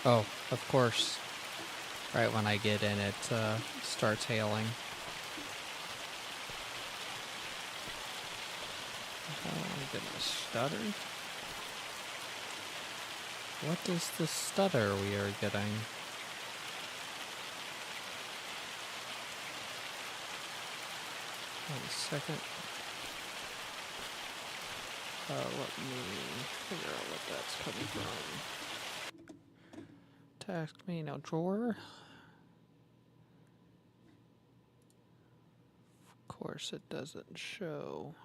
Oh, of course. Right when I get in, it starts hailing. Oh, I'm gonna stutter. What is the stutter we are getting? One second. Let me figure out what that's coming from. Task main drawer. Of course, it doesn't show.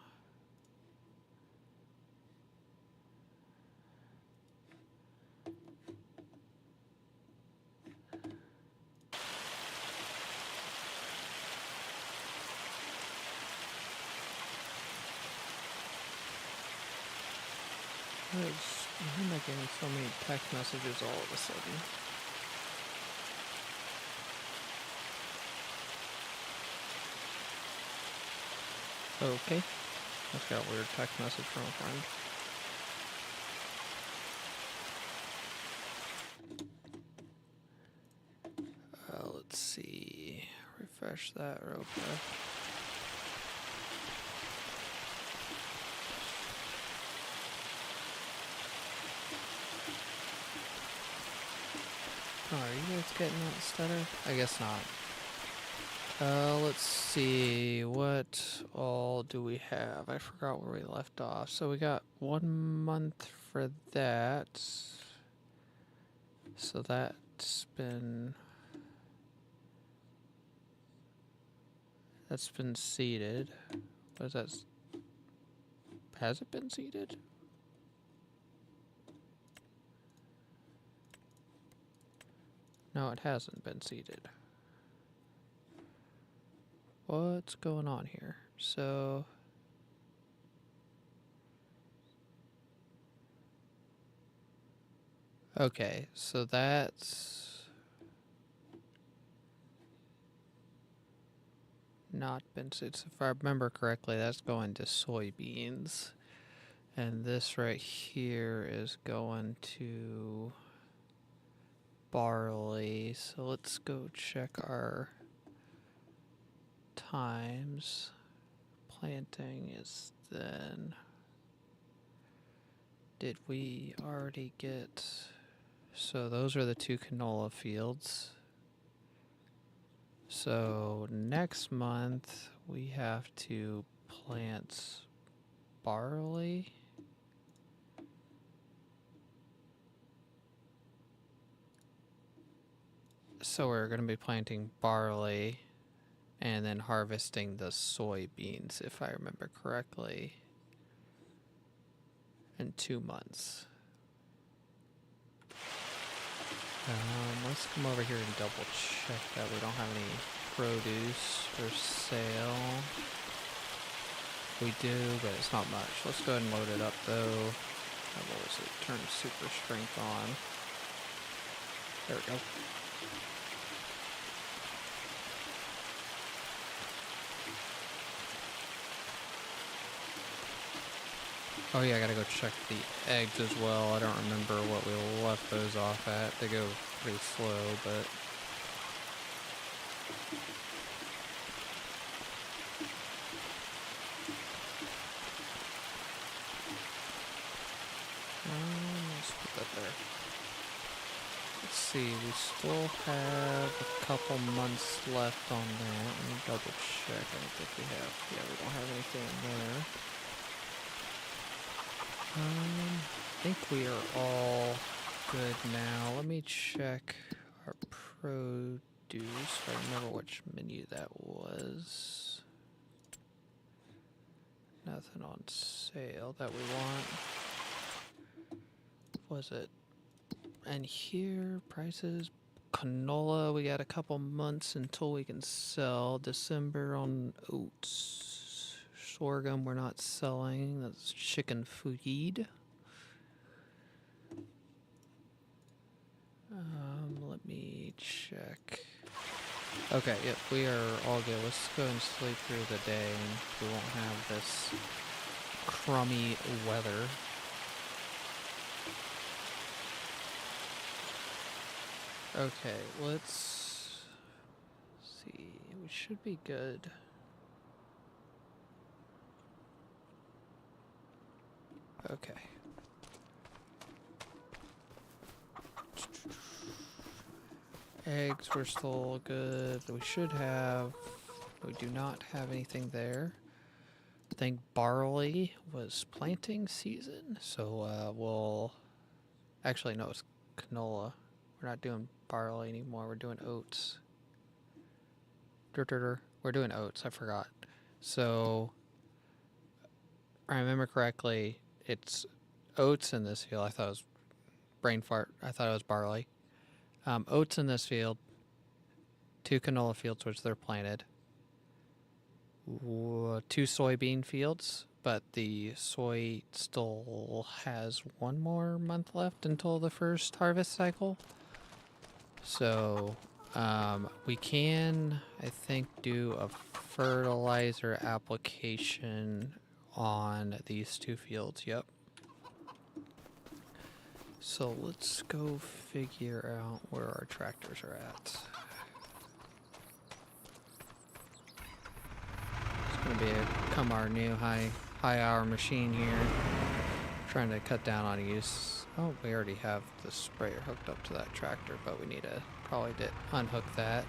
Why am I getting so many text messages all of a sudden? Okay. That's got a weird text message from a friend. Let's see. Refresh that real quick. Oh, are you guys getting that stutter? I guess not. Let's see. What all do we have? I forgot where we left off. So we got 1 month for that. So that's been seeded. What is that? Has it been seeded? No, it hasn't been seeded. What's going on here? So okay, so that's not been seeded. So if I remember correctly, that's going to soybeans. And this right here is going to barley. So let's go check our times. Planting is then. Did we already get... So those are the 2 canola fields. So next month we have to plant barley. So we're going to be planting barley and then harvesting the soybeans, if I remember correctly, in 2 months. Let's come over here and double check that we don't have any produce for sale. We do, but it's not much. Let's go ahead and load it up though. What was it? Turn super strength on. There we go. Oh yeah, I gotta go check the eggs as well. I don't remember what we left those off at. They go pretty slow, but... let's put that there. Let's see, we still have a couple months left on that. Let me double check. I don't think we have... Yeah, we don't have anything in there. I think we are all good now. Let me check our produce. I remember which menu that was. Nothing on sale that we want. Was it? And here, prices. Canola, we got a couple months until we can sell. December on oats. Sorghum we're not selling. That's chicken feed. Let me check. Okay, yep, we are all good. Let's go and sleep through the day and we won't have this crummy weather. Okay, let's see. We should be good. Okay. Eggs, we're still good. We should have... We do not have anything there. I think barley was planting season, so we'll... Actually, no, it's canola. We're not doing barley anymore. We're doing oats. We're doing oats. I forgot. So, I remember correctly, it's oats in this field. I thought it was brain fart. I thought it was barley. Oats in this field. 2 canola fields, which they're planted. 2 soybean fields, but the soy still has 1 more month left until the first harvest cycle. So we can, I think, do a fertilizer application on these 2 fields. Yep. So let's go figure out where our tractors are at. It's going to become our new high hour machine here. Trying to cut down on use. Oh, we already have the sprayer hooked up to that tractor, but we need to probably unhook that.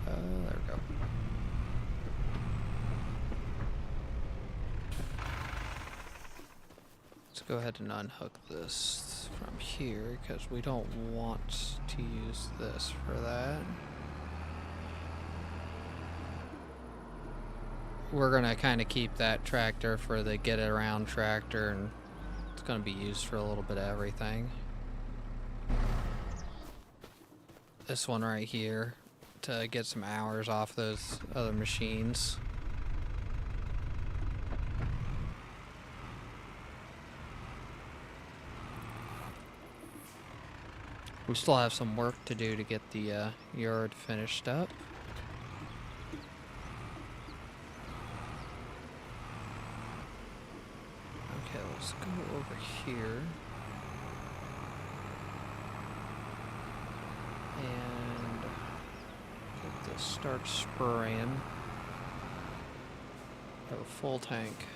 There we go. Let's go ahead and unhook this from here because we don't want to use this for that. We're going to kind of keep that tractor for the get it around tractor, and it's going to be used for a little bit of everything. This one right here to get some hours off those other machines. We still have some work to do to get the yard finished up. Okay, let's go over here. And get this start spraying. Have a full tank.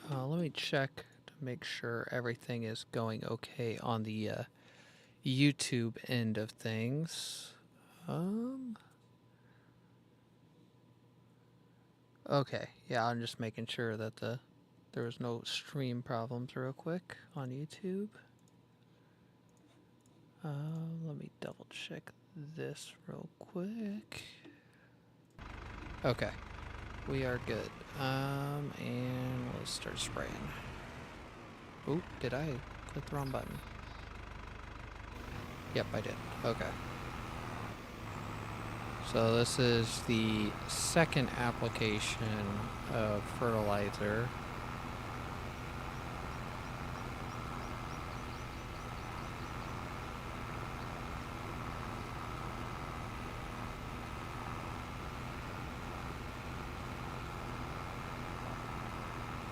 Let me check to make sure everything is going okay on the YouTube end of things. Okay, yeah, I'm just making sure that there was no stream problems real quick on YouTube. Let me double check this real quick. Okay, we are good. And let's start spraying. Oop, did I click the wrong button? Yep, I did. Okay. So this is the second application of fertilizer.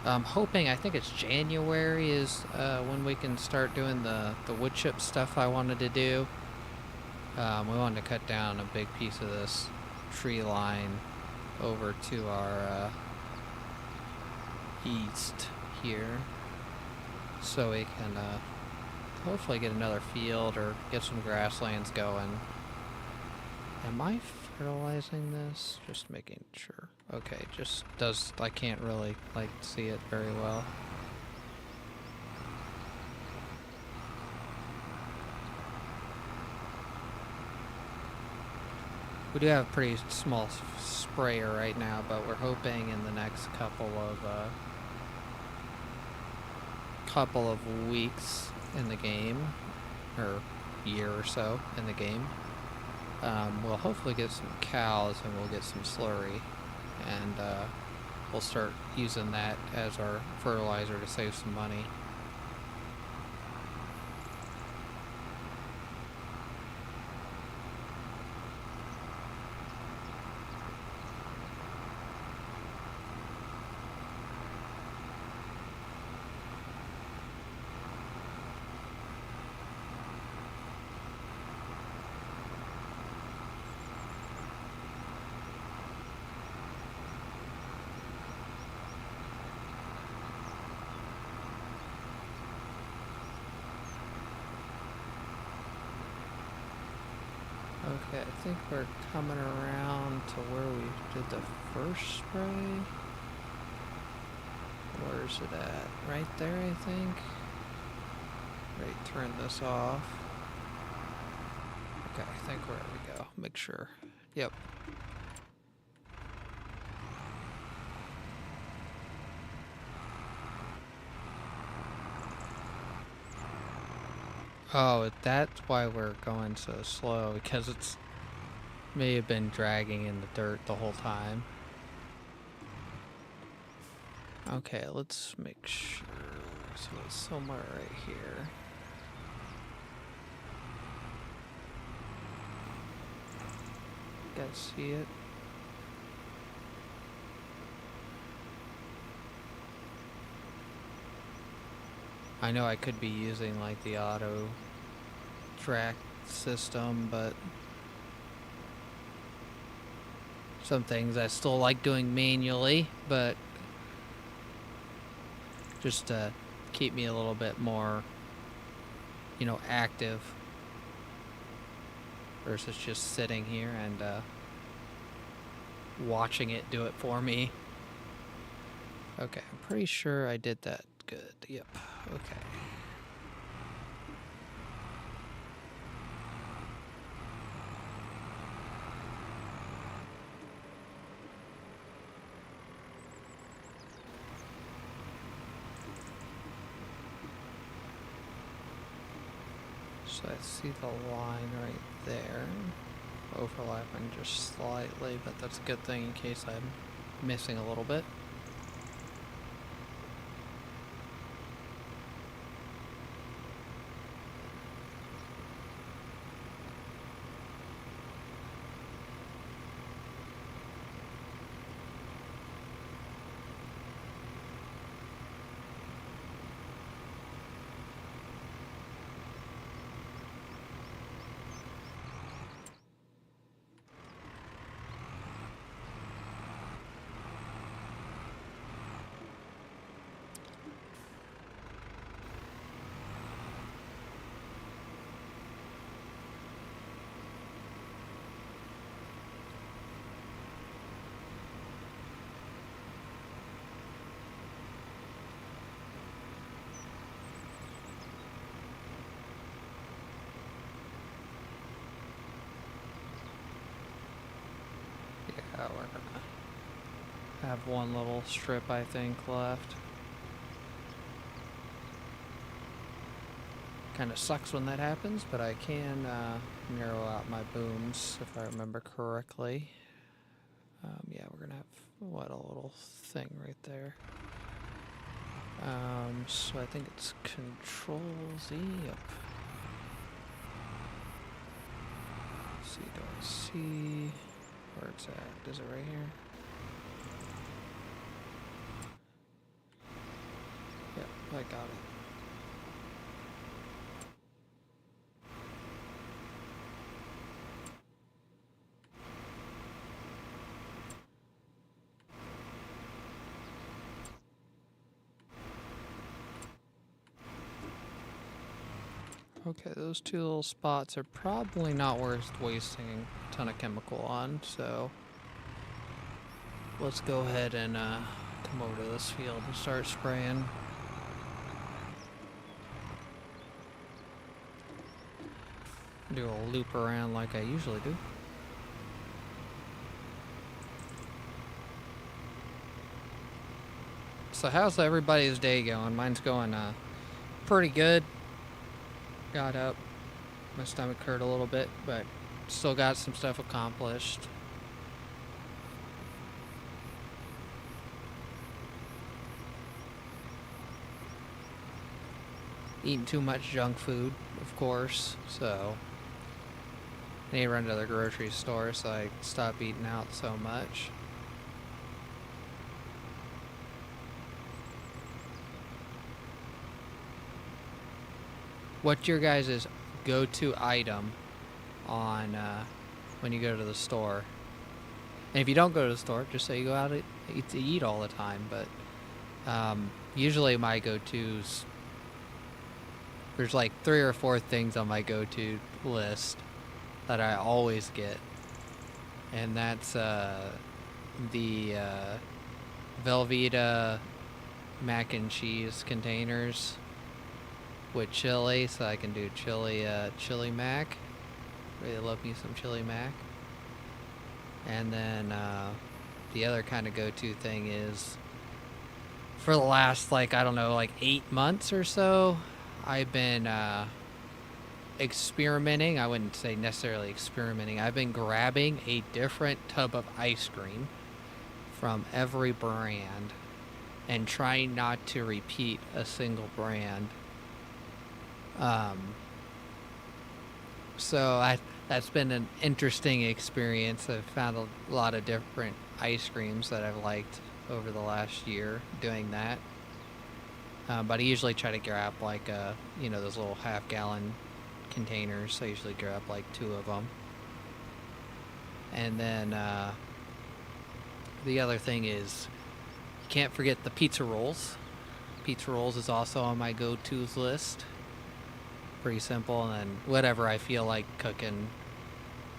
I'm hoping, I think it's January is when we can start doing the wood chip stuff I wanted to do. We wanted to cut down a big piece of this tree line over to our east here, so we can hopefully get another field or get some grasslands going. Am I fertilizing this? Just making sure. Okay, just does, I can't really see it very well. We do have a pretty small sprayer right now, but we're hoping in the next couple of weeks in the game, or year or so in the game, we'll hopefully get some cows and we'll get some slurry, and we'll start using that as our fertilizer to save some money. Okay, I think we're coming around to where we did the first spray. Where's it at? Right there, I think. Right, turn this off. Okay, I think where we go. Make sure. Yep. Oh, that's why we're going so slow, because it's may have been dragging in the dirt the whole time. Okay, let's make sure. So it's somewhere right here. You guys see it? I know I could be using like the auto track system, but some things I still like doing manually, but just to keep me a little bit more, you know, active versus just sitting here and watching it do it for me. Okay, I'm pretty sure I did that good. Yep. Okay. So I see the line right there. Overlapping just slightly, but that's a good thing in case I'm missing a little bit. Yeah, we're gonna have one little strip, I think, left. Kind of sucks when that happens, but I can narrow out my booms if I remember correctly. Yeah, we're gonna have what, a little thing right there. So I think it's Control Z. Yep. C, do I see where it's at? Is it right here? Yep, I got it. Okay, those two little spots are probably not worth wasting a ton of chemical on, so let's go ahead and come over to this field and start spraying. Do a loop around like I usually do. So how's everybody's day going? Mine's going pretty good. Got up, my stomach hurt a little bit, but still got some stuff accomplished. Eating too much junk food, of course, so I need to run to the grocery store so I stop eating out so much. What's your guys' go-to item on when you go to the store? And if you don't go to the store, just say you go out to eat all the time. But usually my go-tos, there's like 3 or 4 things on my go-to list. that I always get, and that's the Velveeta mac and cheese containers with chili, so I can do chili mac. Really love me some chili mac. And then the other kind of go-to thing is, for the last, like, I don't know, like 8 months or so, I've been experimenting. I wouldn't say necessarily experimenting. I've been grabbing a different tub of ice cream from every brand and trying not to repeat a single brand. So that's been an interesting experience. I've found a lot of different ice creams that I've liked over the last year doing that. But I usually try to grab like those little half-gallon containers. So I usually grab like 2 of them. And then the other thing is, you can't forget the pizza rolls. Pizza rolls is also on my go-tos list. Pretty simple, and then whatever I feel like cooking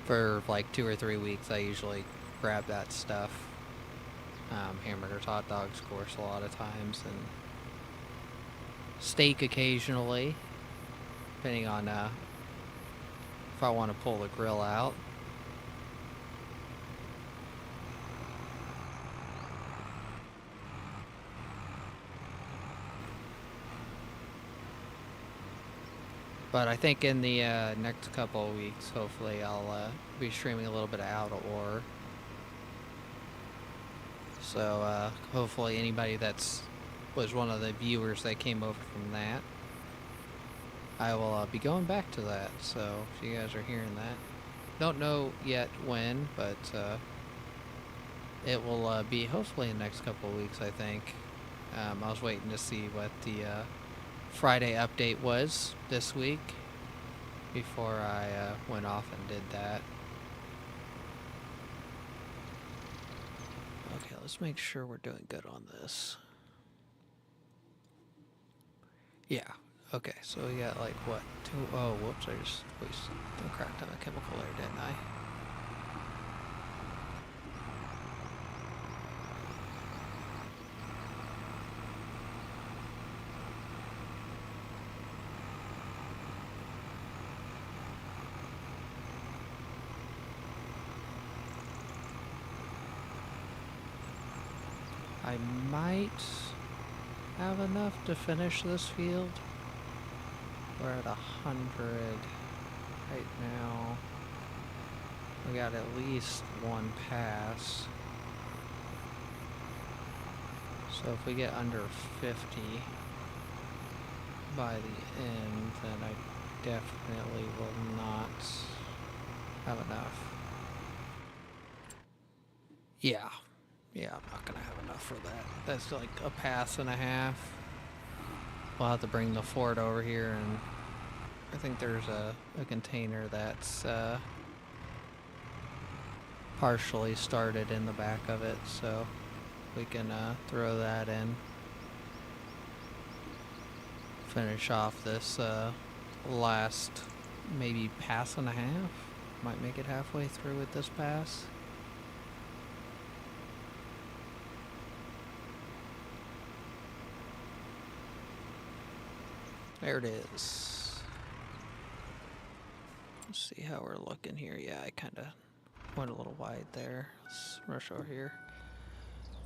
for like 2 or 3 weeks, I usually grab that stuff. Hamburgers, hot dogs, of course, a lot of times, and steak occasionally, depending on if I want to pull the grill out. But I think in the next couple of weeks, hopefully, I'll be streaming a little bit of Out of War. So hopefully anybody was one of the viewers that came over from that, I will be going back to that. So if you guys are hearing that, don't know yet when, but it will be hopefully in the next couple of weeks, I think. I was waiting to see what the Friday update was this week before I went off and did that. Okay, let's make sure we're doing good on this. Yeah, okay, so we got like what? Oh, whoops, I just cracked on a chemical there, didn't I? I might have enough to finish this field. We're at 100 right now. We got at least 1 pass. So if we get under 50 by the end, then I definitely will not have enough. Yeah, I'm not gonna have enough for that. That's like a pass and a half. We'll have to bring the Ford over here, and I think there's a container that's partially started in the back of it, so we can throw that in. Finish off this last maybe pass and a half. Might make it halfway through with this pass. There it is. Let's see how we're looking here. Yeah, I kind of went a little wide there. Let's rush over here.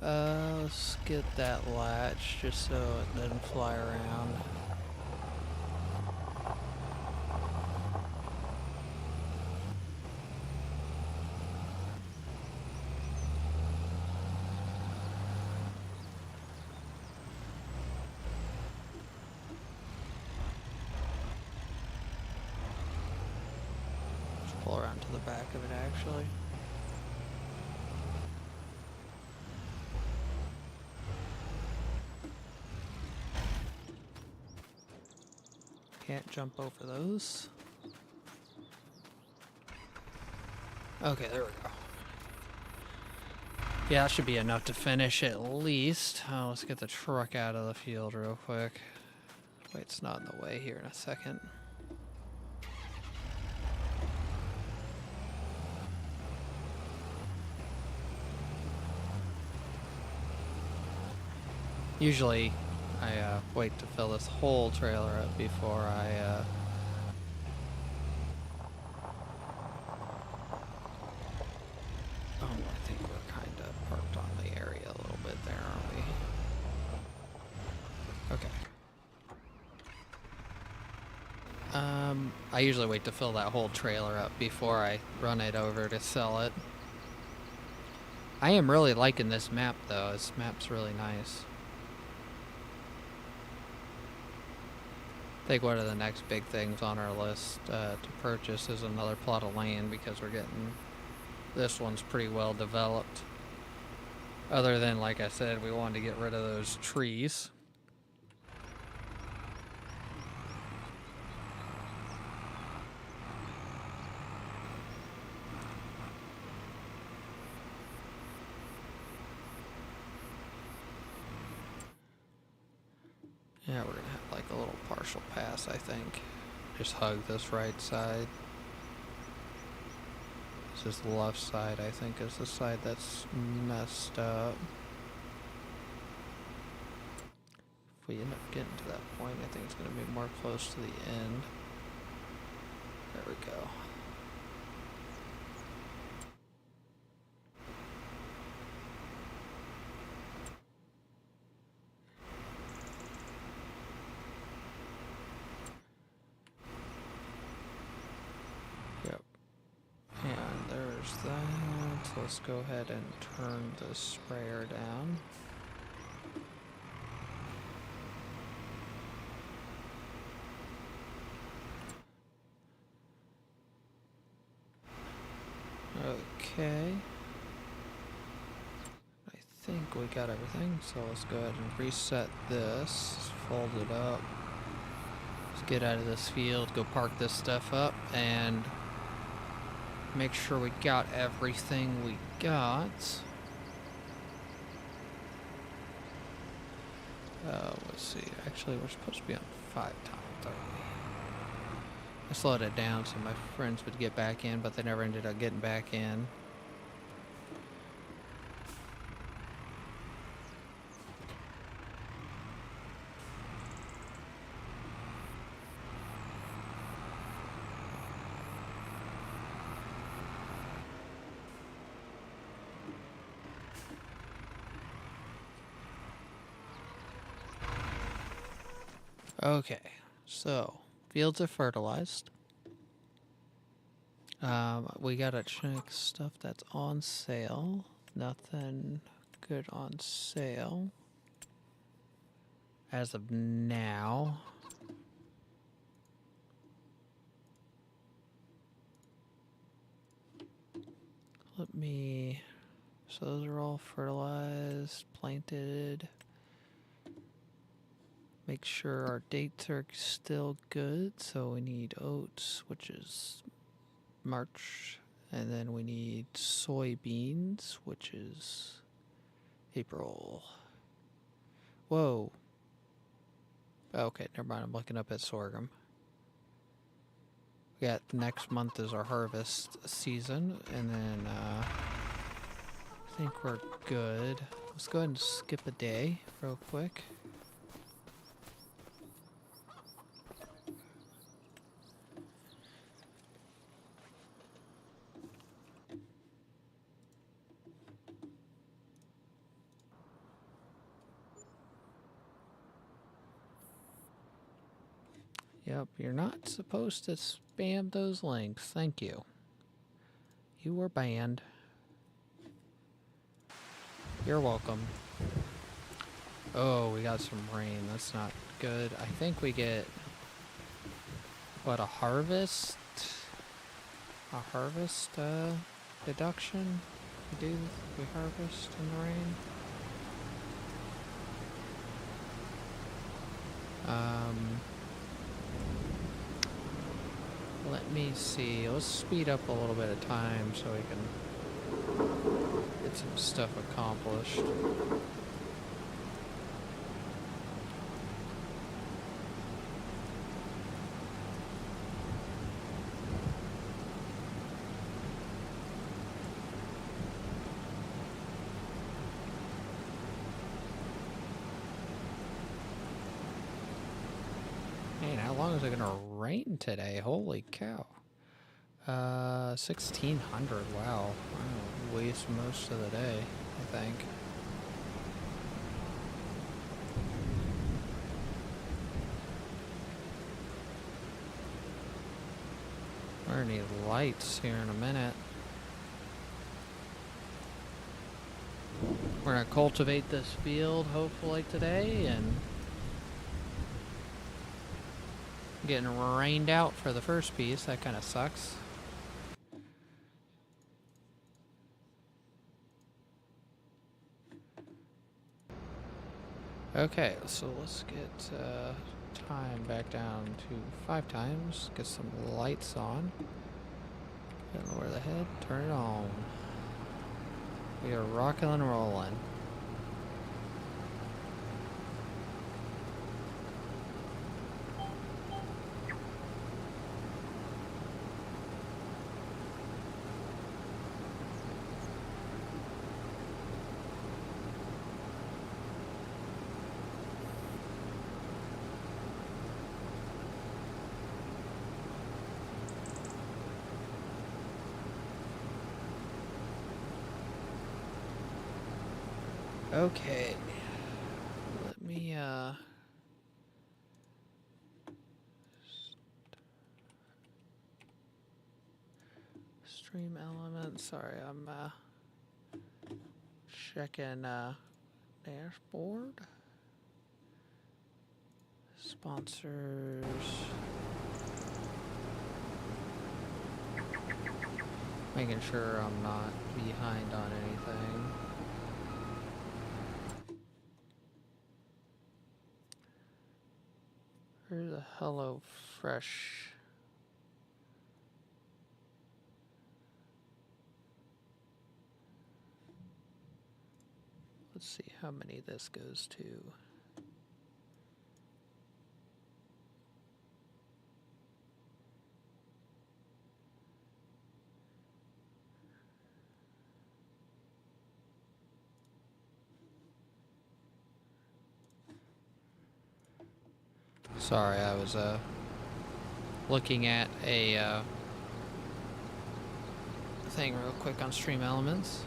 Let's get that latch just so it doesn't fly around. Pull around to the back of it, actually. Can't jump over those. Okay, there we go. Yeah, that should be enough to finish at least. Let's get the truck out of the field real quick. Wait, it's not in the way here in a second. Usually, I wait to fill this whole trailer up before I oh, I think we're kind of parked on the area a little bit there, aren't we? Okay. I usually wait to fill that whole trailer up before I run it over to sell it. I am really liking this map, though. This map's really nice. I think one of the next big things on our list to purchase is another plot of land, because we're getting... This one's pretty well developed. Other than, like I said, we wanted to get rid of those trees. Yeah, we're gonna have like a little partial pass, I think. Just hug this right side. This is the left side, I think, is the side that's messed up. If we end up getting to that point, I think it's gonna be more close to the end. There we go. And there's that. So let's go ahead and turn the sprayer down. Okay. I think we got everything, so let's go ahead and reset this. Fold it up. Let's get out of this field, go park this stuff up, and make sure we got everything we got. Let's see. Actually, we're supposed to be on 5 times, aren't we? I slowed it down so my friends would get back in, but they never ended up getting back in. Okay, so fields are fertilized. We gotta check stuff that's on sale. Nothing good on sale as of now. Let me... So those are all fertilized, planted. Make sure our dates are still good. So we need oats, which is March. And then we need soybeans, which is April. Whoa. Okay, never mind. I'm looking up at sorghum. We got next month is our harvest season. And then I think we're good. Let's go ahead and skip a day real quick. Yep, you're not supposed to spam those links. Thank you. You were banned. You're welcome. Oh, we got some rain. That's not good. I think we get... What, a harvest? A harvest deduction? We harvest in the rain? Let me see. Let's speed up a little bit of time so we can get some stuff accomplished. Man, how long is it gonna rain today? Holy cow. 1600, wow. I'm gonna waste most of the day, I think. We're gonna need lights here in a minute. We're gonna cultivate this field hopefully today, and getting rained out for the first piece. That kind of sucks. Okay, so let's get time back down to 5 times. Get some lights on. Lower the head, turn it on. We are rocking and rolling. Okay. Let me stream elements. Sorry, I'm checking dashboard. Sponsors. Making sure I'm not behind on anything. Here's a Hello Fresh. Let's see how many this goes to. Sorry, I was looking at a thing real quick on Stream Elements.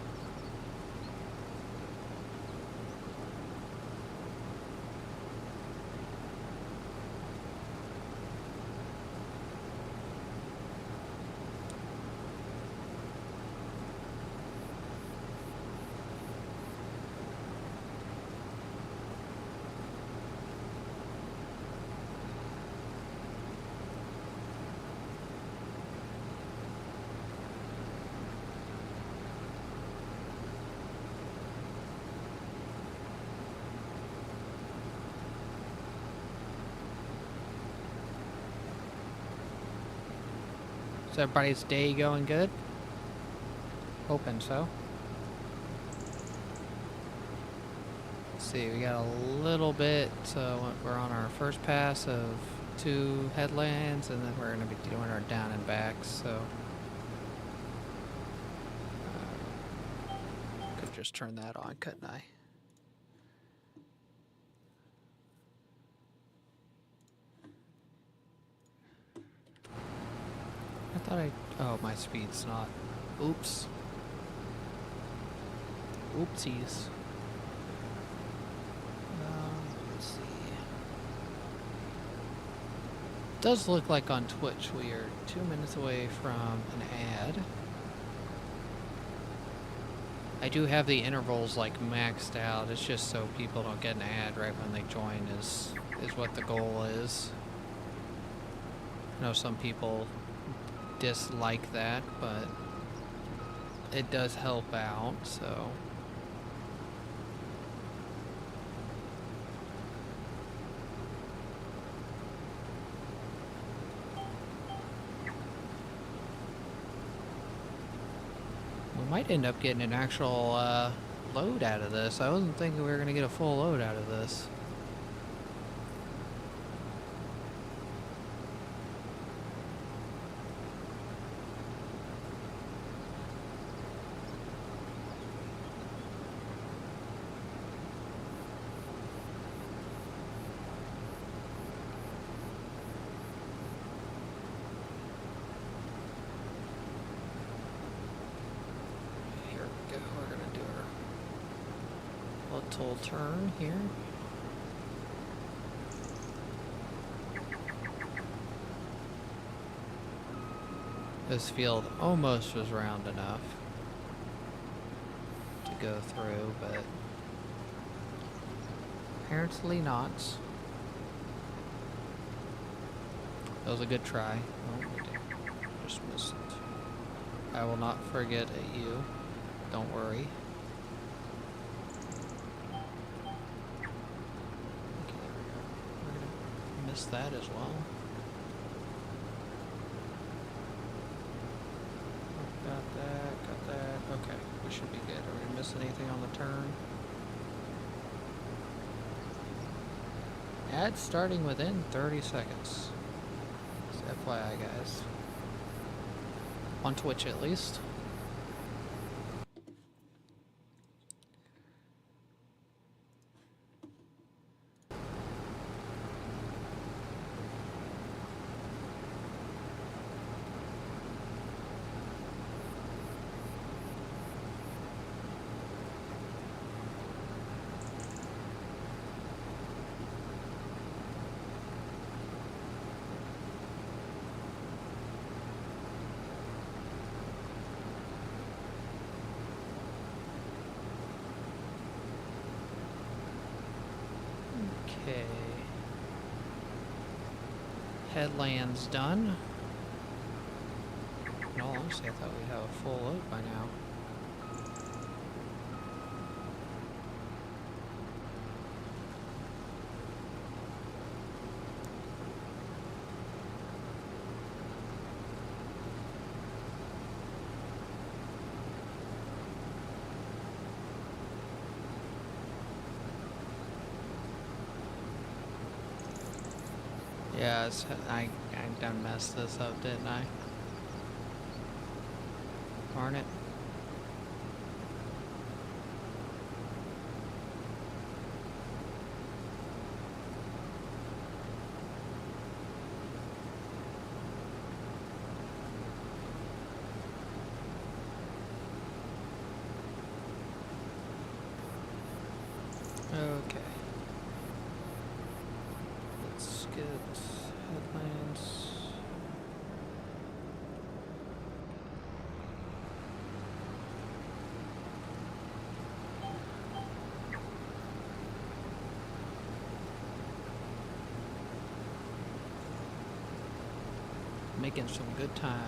Is everybody's day going good? Hoping so. Let's see, we got a little bit, so we're on our first pass of 2 headlands, and then we're going to be doing our down and backs, so. Could just turn that on, couldn't I? I thought oh, my speed's not. Oops. Oopsies. Let's see. Does look like on Twitch we are 2 minutes away from an ad. I do have the intervals like maxed out. It's just so people don't get an ad right when they join is what the goal is. I know some people dislike that, but it does help out, so. We might end up getting an actual load out of this. I wasn't thinking we were going to get a full load out of this. gentle turn here. This field almost was round enough to go through, but apparently not. That was a good try. Oh, we did. Just missed it. I will not forget at you. Don't worry. Okay, there we go. We're gonna miss that as well. Got that, got that. Okay, we should be good. Are we gonna miss anything on the turn? Ad starting within 30 seconds. Just FYI, guys. On Twitch, at least. Okay. Headland's done. In all honesty, I thought we'd have a full load by now. Yeah, I done messed this up, didn't I? Darn it. Okay. Let's get headlines. Making some good time.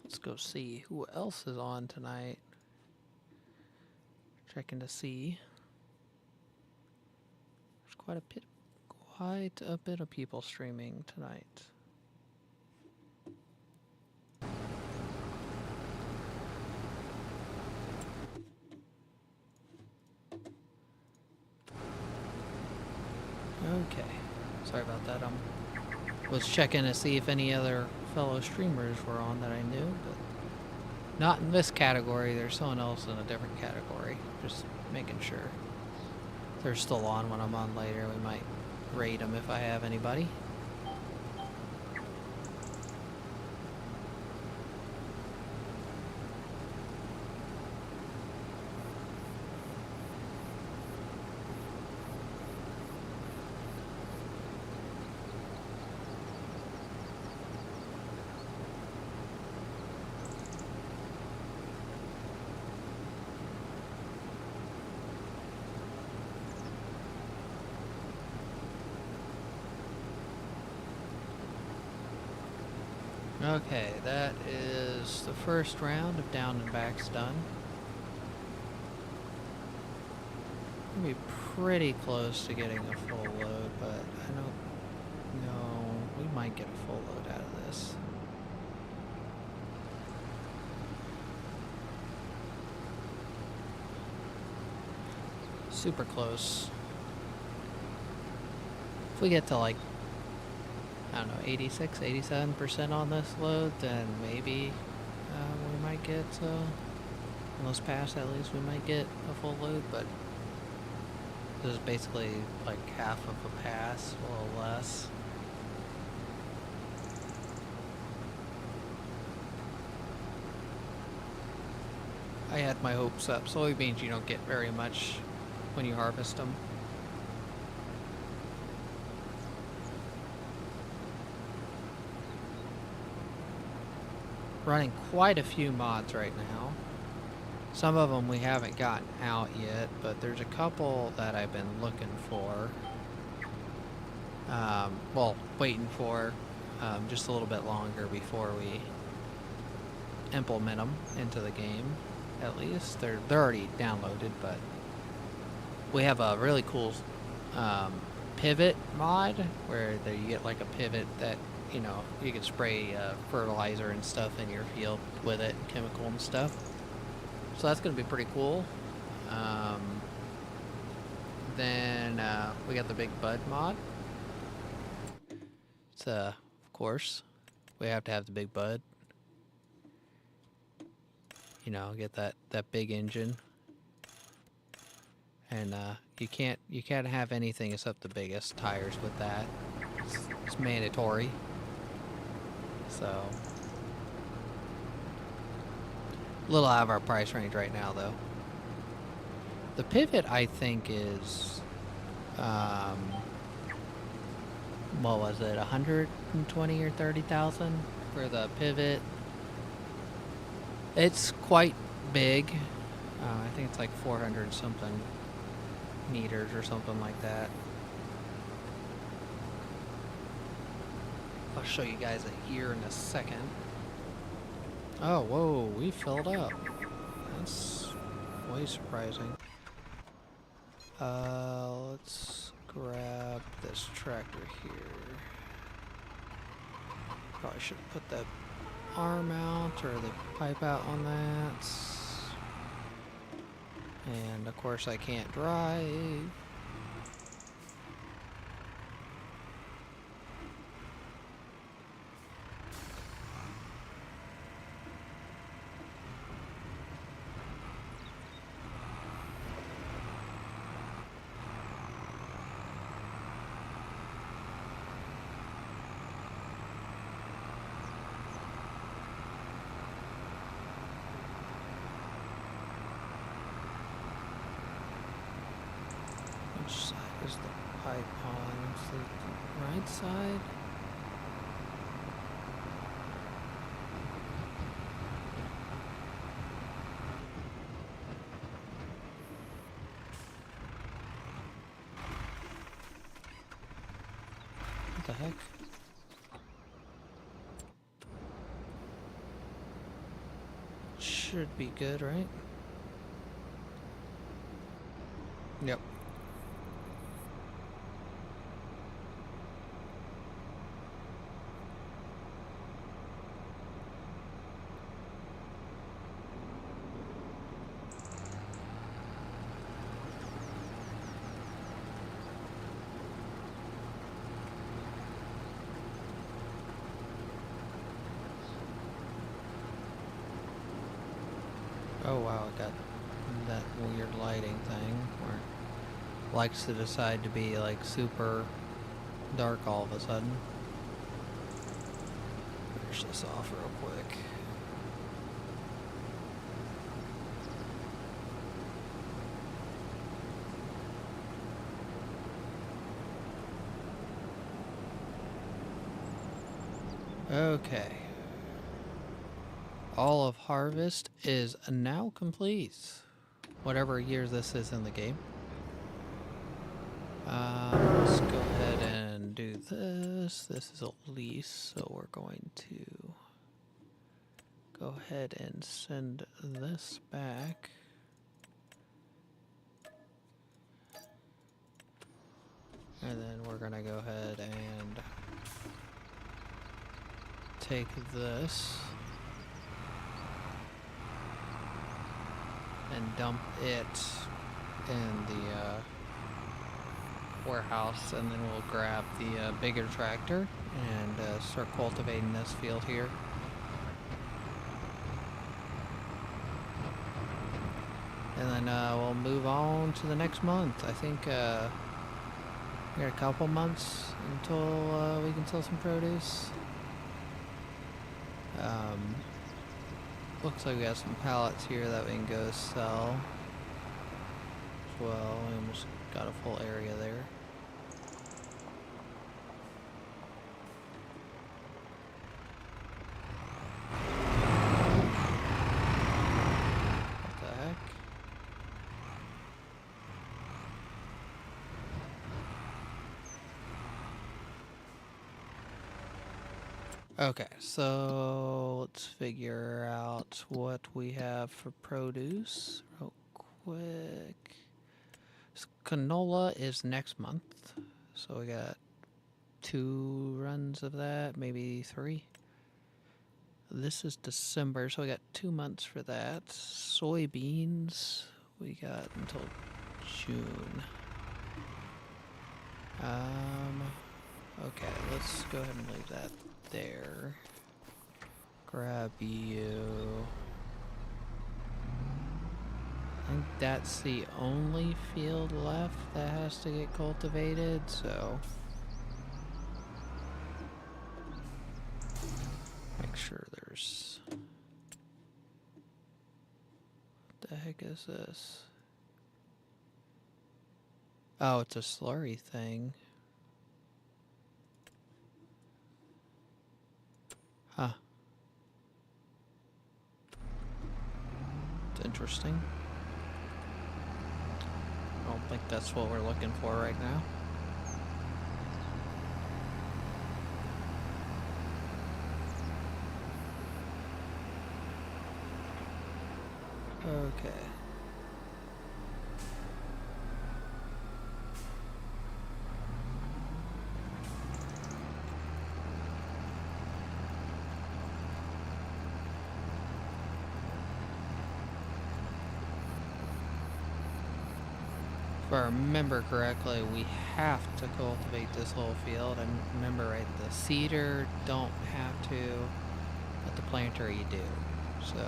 Let's go see who else is on tonight. Checking to see. There's quite a bit of people streaming tonight. Okay, sorry about that. Was checking to see if any other fellow streamers were on that I knew, but not in this category. There's someone else in a different category. Just making sure. If they're still on when I'm on later, we might raid them if I have anybody. Okay, that is the first round of down and backs done. We'll be pretty close to getting a full load, but I don't know. We might get a full load out of this. Super close. If we get to like, I don't know, 86, 87% on this load, then maybe we might get, on those pass at least, we might get a full load, but this is basically like half of a pass, a little less. I had my hopes up. Soybeans you don't get very much when you harvest them. Running quite a few mods right now. Some of them we haven't gotten out yet, but there's a couple that I've been looking for. Well, waiting for just a little bit longer before we implement them into the game. At least they're already downloaded, but we have a really cool pivot mod where you get like a pivot that, you know, you can spray fertilizer and stuff in your field with it, chemical and stuff. So that's going to be pretty cool. Then we got the big bud mod. It's of course, we have to have the big bud. You know, get that big engine. And you can't have anything except the biggest tires with that. It's mandatory. So a little out of our price range right now, though. The pivot, I think, is what was it, 120 or 30,000 for the pivot. It's quite big. I think it's like 400 something meters or something like that. I'll show you guys it here in a second. Oh, whoa, we filled up. That's way surprising. Let's grab this tractor here. Probably should put that arm out or the pipe out on that. And of course I can't drive. Which side is the pipe on? Is it the right side? What the heck? Should be good, right? Yep. Oh wow, I got that weird lighting thing where it likes to decide to be like super dark all of a sudden. Finish this off real quick. Okay. All of harvest is now complete. Whatever year this is in the game. Let's go ahead and do this. This is a lease, so we're going to go ahead and send this back. And then we're gonna go ahead and take this and dump it in the warehouse, and then we'll grab the bigger tractor and start cultivating this field here. And then we'll move on to the next month. I think we got a couple months until we can sell some produce. looks like we got some pallets here that we can go sell as well. We almost got a full area there. What the heck? Okay, so let's figure out what we have for produce real quick. So canola is next month, so we got 2 runs of that, maybe 3. This is December, so we got 2 months for that. Soybeans, we got until June. Okay, let's go ahead and leave that there. Grab you. I think that's the only field left that has to get cultivated, so make sure there's... What the heck is this? Oh, it's a slurry thing. Huh. It's interesting. I don't think that's what we're looking for right now. Okay. If I remember correctly, we have to cultivate this whole field. I remember right, the cedar don't have to, but the planter you do. So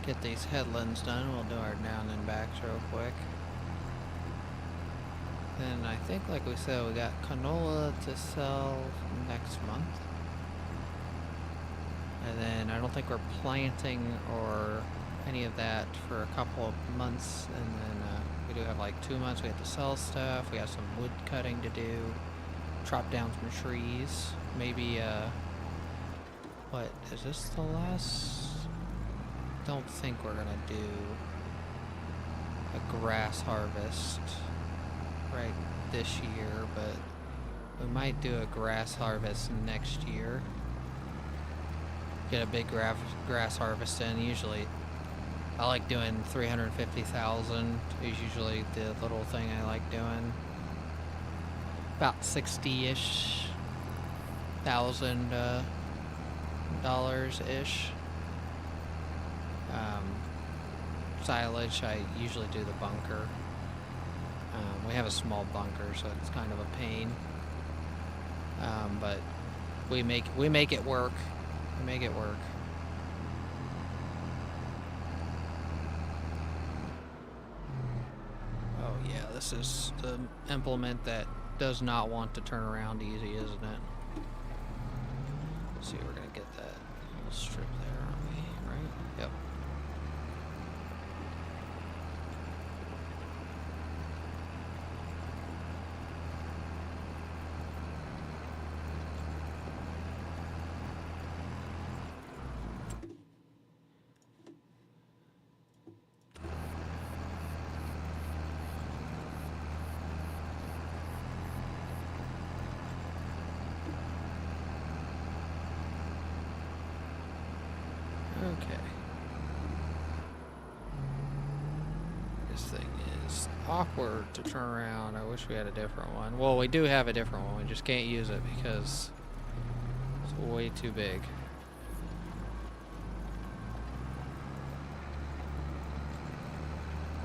get these headlands done. We'll do our down and backs real quick. Then I think, like we said, we got canola to sell next month. And then I don't think we're planting or any of that for a couple of months. And then we do have like 2 months. We have to sell stuff. We got some wood cutting to do. Chop down some trees. Maybe, what, is this the last? Don't think we're gonna do a grass harvest right this year, but we might do a grass harvest next year. Get a big grass harvest in. Usually I like doing 350,000 is usually the little thing I like doing. About 60-ish thousand dollars ish. Silage, I usually do the bunker. We have a small bunker, so it's kind of a pain. But we make it work. We make it work. Oh yeah, this is the implement that does not want to turn around easy, isn't it? Let's see, we're gonna get that little strip there, aren't we? Right? Yep. Okay. awkward to turn around. I wish we had a different one. Well, we do have a different one. We just can't use it because it's way too big.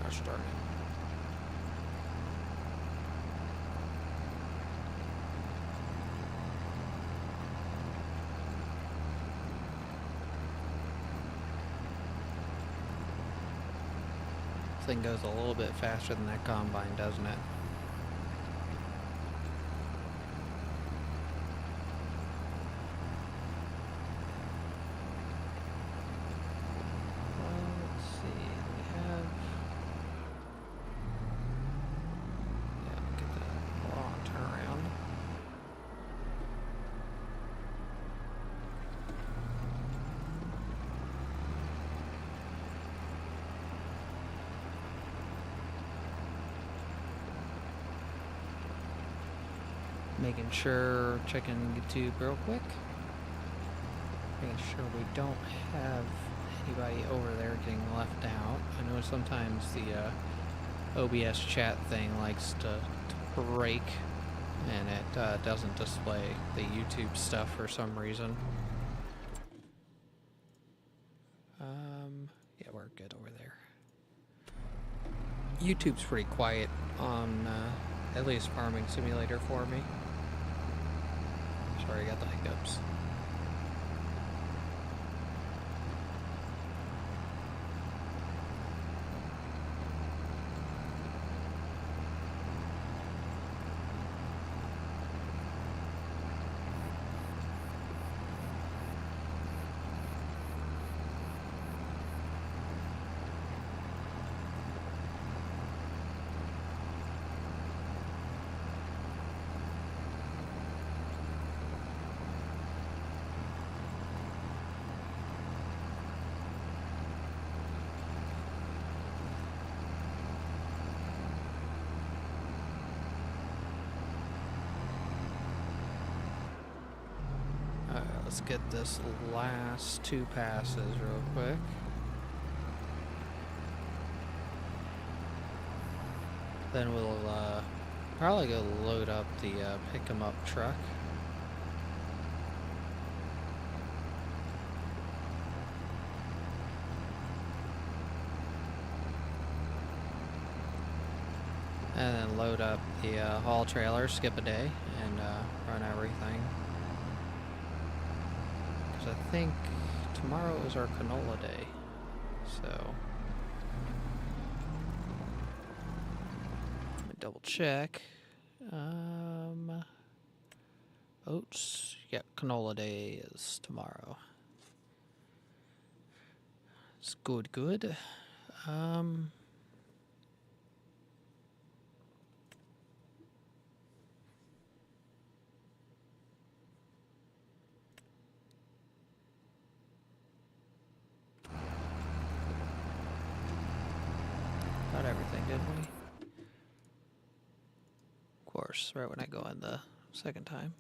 Gosh darn it. Thing goes a little bit faster than that combine, doesn't it? Well, let's see. We have... Yeah, get that long turnaround. Making sure, checking YouTube real quick. Making sure we don't have anybody over there getting left out. I know sometimes the OBS chat thing likes to break and it doesn't display the YouTube stuff for some reason. Yeah, we're good over there. YouTube's pretty quiet on at least Farming Simulator for me. Sorry, I got the hiccups. Let's get this last 2 passes real quick. Then we'll probably go load up the pick 'em up truck. And then load up the haul trailer, skip a day, and run everything. I think tomorrow is our canola day, so let me double check. Oats, yeah, canola day is tomorrow. It's good. Got everything, didn't we? Of course, right when I go in the second time.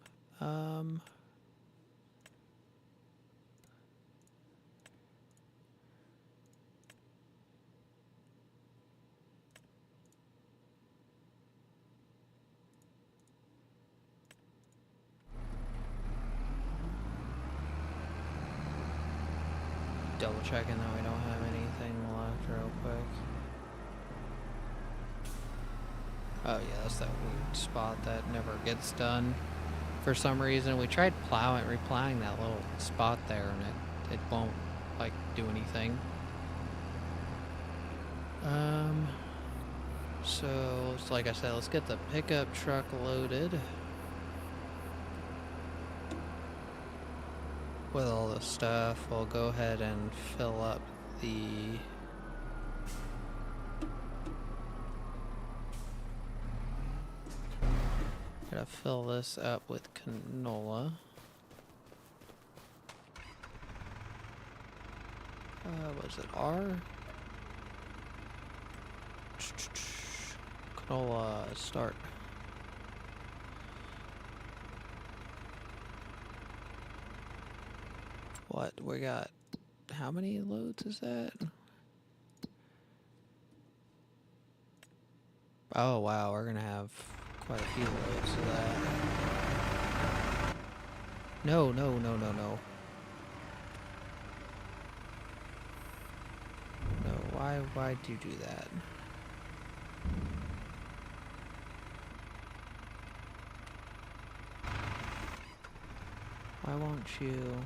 Double checking that we don't have anything left real quick. Oh yeah, that's that weird spot that never gets done. For some reason, we tried replowing that little spot there, and it won't like do anything. So it's like I said, let's get the pickup truck loaded with all the stuff. We'll go ahead and fill up the gotta fill this up with canola. Was it R? Canola start. What we got? How many loads is that? Oh wow, we're gonna have quite a few loads of that. No, no, no, no, no. No, why'd you do that? Why won't you?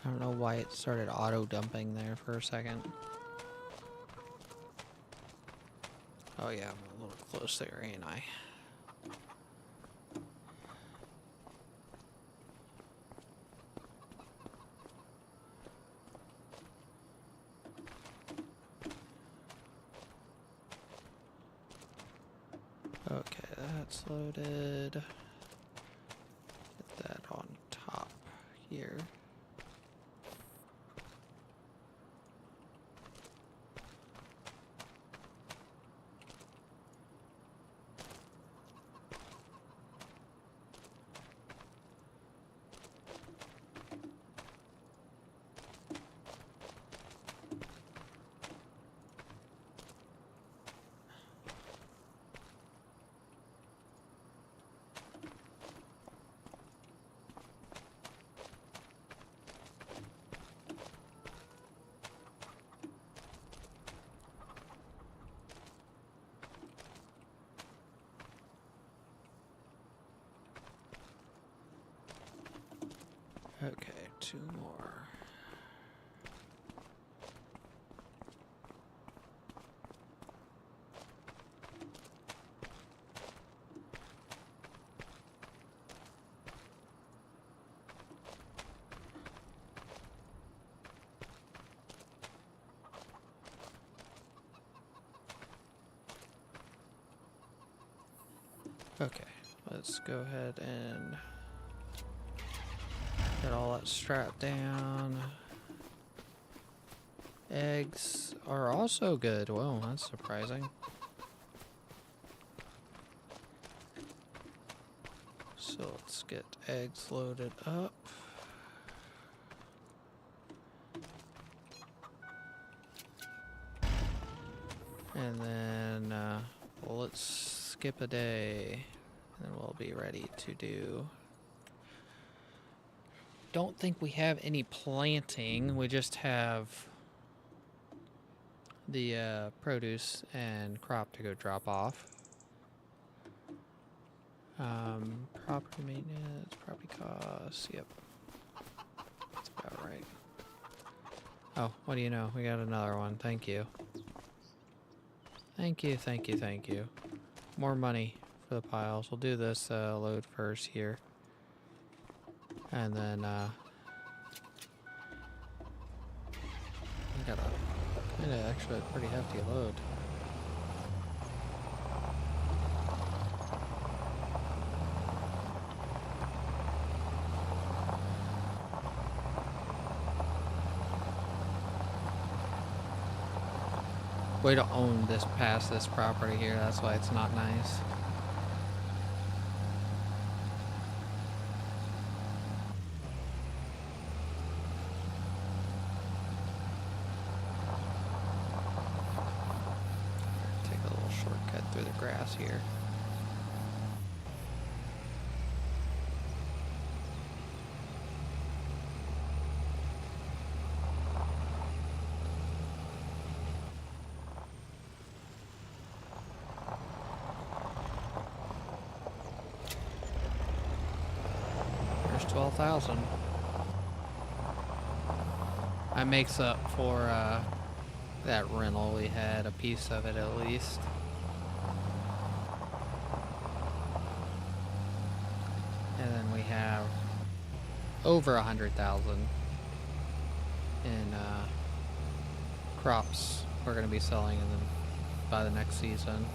I don't know why it started auto-dumping there for a second. Oh yeah, I'm a little close there, ain't I? Okay, that's loaded. Get that on top here. Okay, 2 more. Okay, let's go ahead and get all that strapped down. Eggs are also good. Well, that's surprising. So let's get eggs loaded up. And then let's skip a day. And we'll be ready to do. Don't think we have any planting. We just have the produce and crop to go drop off. Property maintenance, property costs, yep. That's about right. Oh, what do you know? We got another one. Thank you. Thank you, thank you, thank you. More money for the piles. We'll do this load first here. And then, we got a kinda actually a pretty hefty load. We don't own this past this property here, that's why it's not nice. Take a little shortcut through the grass here. There's 12,000. That makes up for that rental we had, a piece of it at least. And then we have over 100,000 in crops we're going to be selling in by the next season.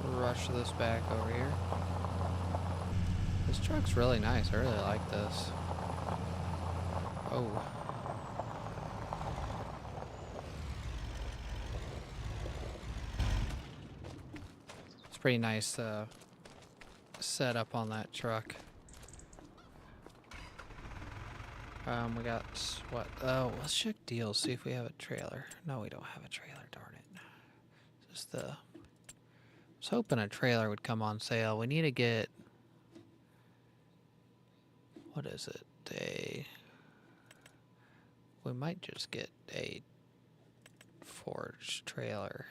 Rush this back over here. This truck's really nice. I really like this. Oh. pretty nice setup on that truck. We got what? Oh, let's check deals, see if we have a trailer. No, we don't have a trailer, darn it. Just I was hoping a trailer would come on sale. We need to get, what is it? We might just get a forged trailer.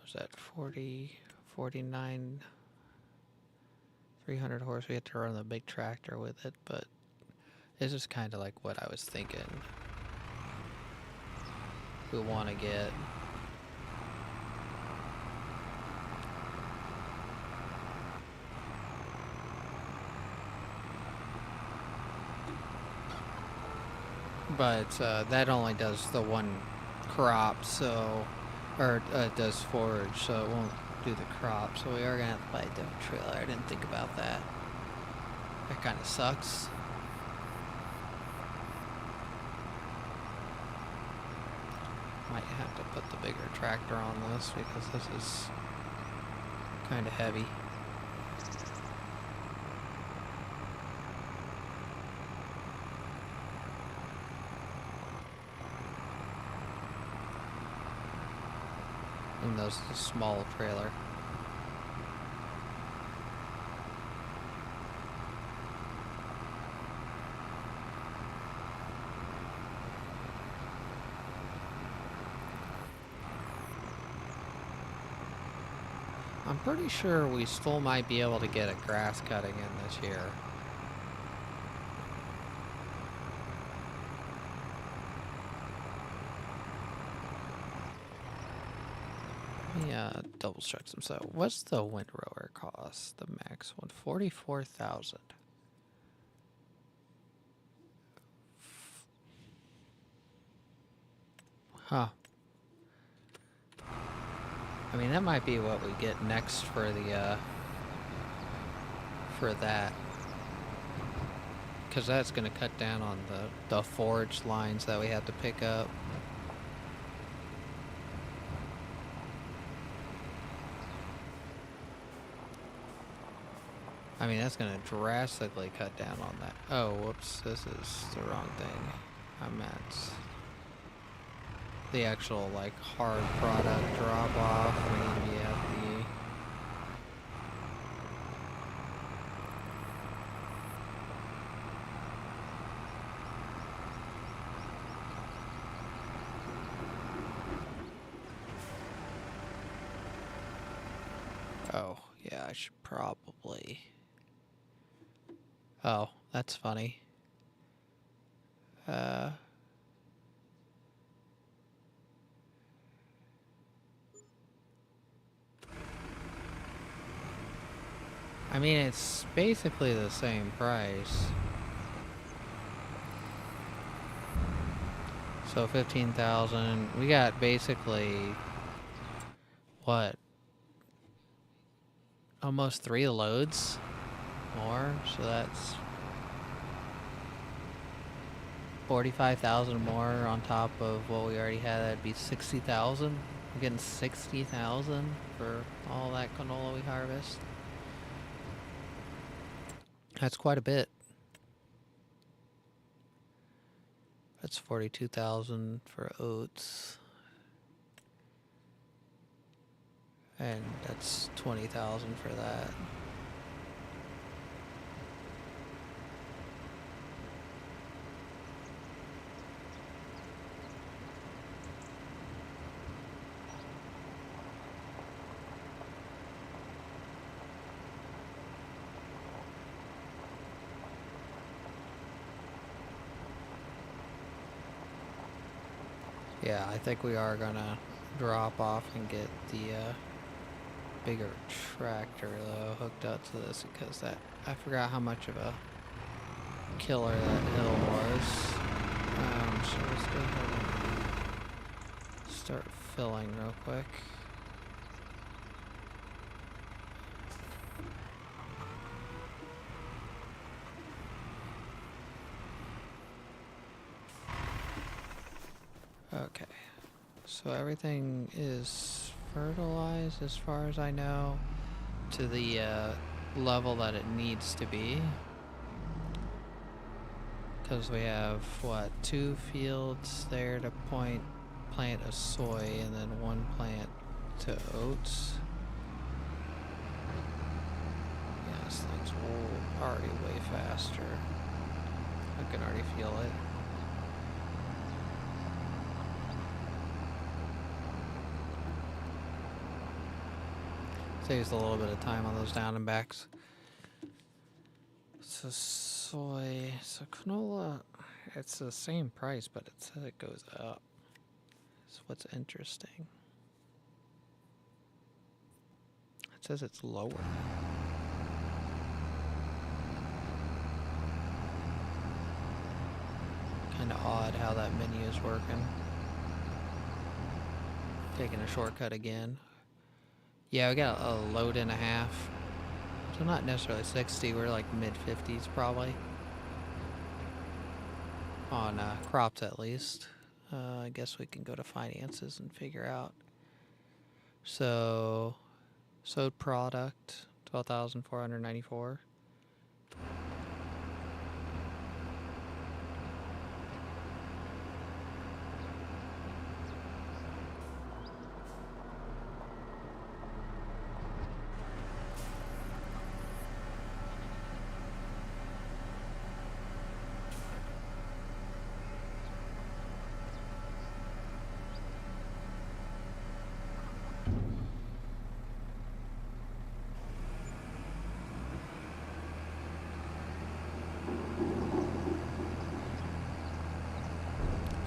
Was that 49, 300 horse? We had to run the big tractor with it, but this is kind of like what I was thinking we want to get. But that only does the one crop, so, or it does forage, so it won't do the crop. So we are gonna have to buy a different trailer. I didn't think about that. That kind of sucks. Might have to put the bigger tractor on this because this is kind of heavy. And those a small trailer. I'm pretty sure we still might be able to get a grass cutting in this year. Yeah, double check some stuff. What's the windrower cost? The max one, 44,000. Huh. I mean, that might be what we get next for the for that, because that's going to cut down on the forage lines that we have to pick up. I mean, that's going to drastically cut down on that. Oh, whoops, this is the wrong thing. I'm at the actual, like, hard product drop-off. We need to be at the... Oh, yeah, I should probably... Oh, that's funny. I mean, it's basically the same price. So 15,000. We got basically what? Almost 3 loads more. So that's 45,000 more on top of what we already had. That'd be 60,000. We're getting 60,000 for all that canola we harvest. That's quite a bit. That's 42,000 for oats. And that's 20,000 for that. Yeah, I think we are gonna drop off and get the bigger tractor though hooked up to this, because that, I forgot how much of a killer that hill was. So let's go ahead and start filling real quick. Okay, so everything is fertilized, as far as I know, to the level that it needs to be. Because we have, what, 2 fields there to plant a soy, and then 1 plant to oats. Yeah, this thing's already way faster. I can already feel it. Saves a little bit of time on those down and backs. So soy, so canola, it's the same price, but it says it goes up. That's what's interesting. It says it's lower. Kind of odd how that menu is working. Taking a shortcut again. Yeah, we got a load and a half. So not necessarily 60, we're like mid-50s probably. On crops at least. I guess we can go to finances and figure out. So, sowed product, 12,494.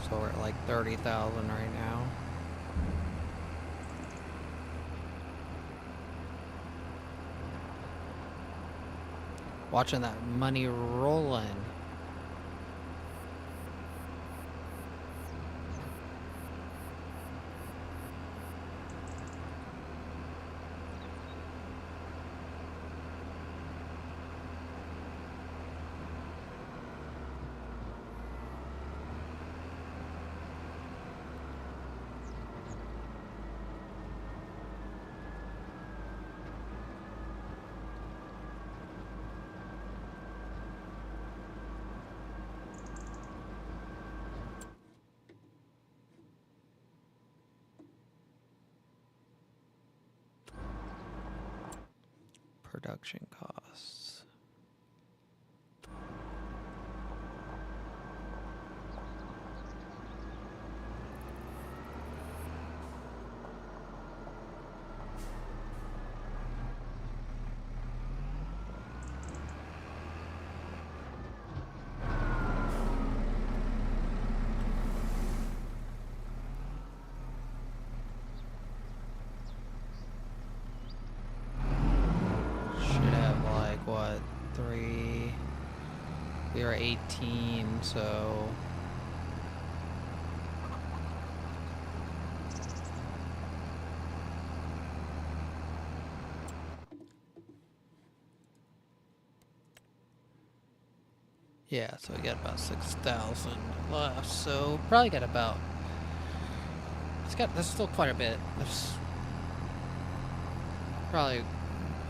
So we're at like 30,000 right now. Watching that money roll in. Production costs. What, 3, we were 18, so yeah, so we got about 6,000 left, so probably got about, that's still quite a bit. That's probably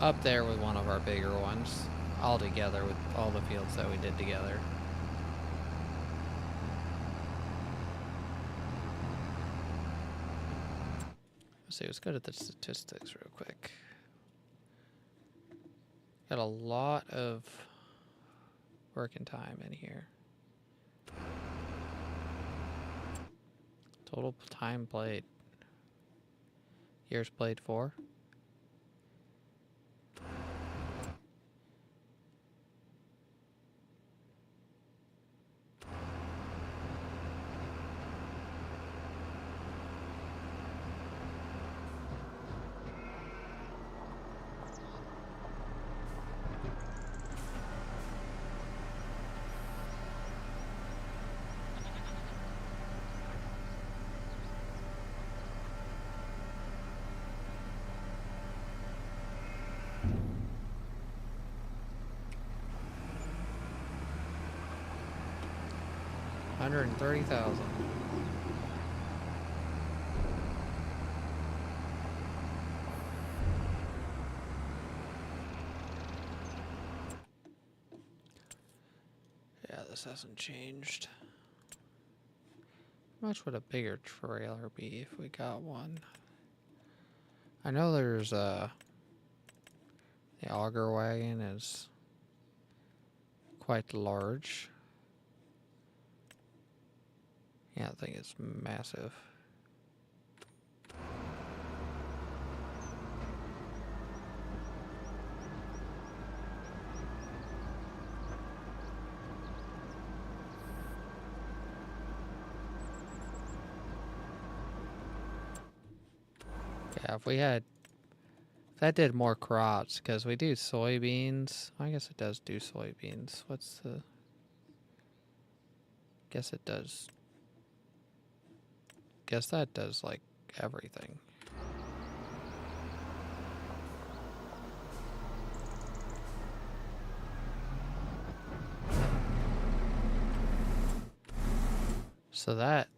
up there with one of our bigger ones, all together with all the fields that we did together. Let's see, let's go to the statistics real quick. Got a lot of working time in here. Total time played. Years played 4. $130,000. this hasn't changed. How much would a bigger trailer be if we got one? I know there's the auger wagon is quite large. Yeah, I think it's massive. Yeah, if that did more crops, because we do soybeans. I guess it does do soybeans. What's the... Guess it does. Guess that does, like, everything. So that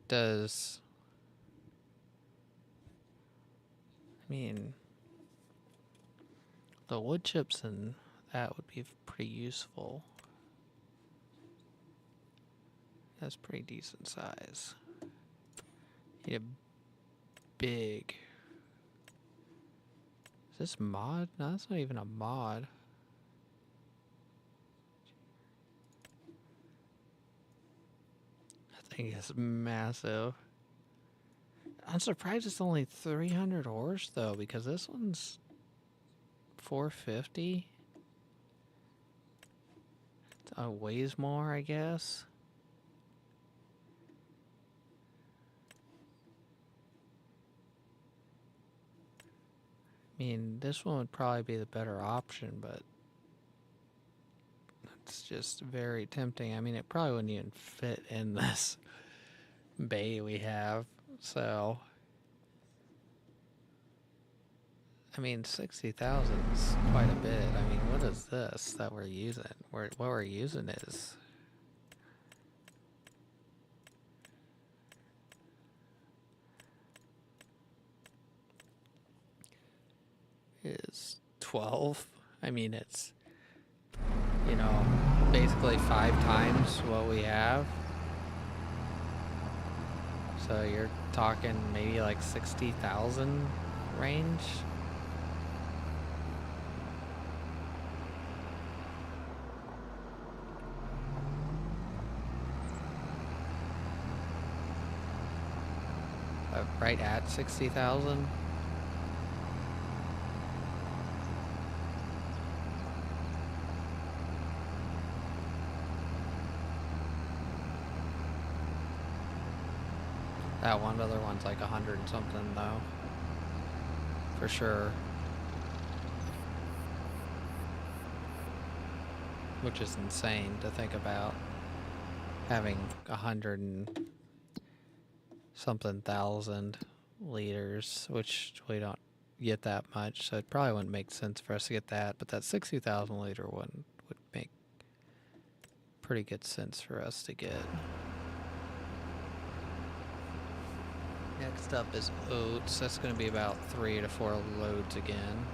does... I mean, the wood chips and that would be pretty useful. That's pretty decent size. Yeah, big. Is this mod? No, that's not even a mod. That thing is massive. I'm surprised it's only 300 horse though, because this one's 450. It weighs more, I guess. I mean, this one would probably be the better option, but it's just very tempting. I mean, it probably wouldn't even fit in this bay we have, so... I mean, 60,000 is quite a bit. I mean, what is this that we're using? What we're using is 12. I mean, it's, you know, basically 5 times what we have. So you're talking maybe like 60,000 range. Right at 60,000. That one other one's like 100 and something though. For sure. Which is insane to think about. Having 100 and something thousand liters, which we don't get that much, so it probably wouldn't make sense for us to get that, but that 60,000 liter one would make pretty good sense for us to get. Next up is oats. That's going to be about 3 to 4 loads again.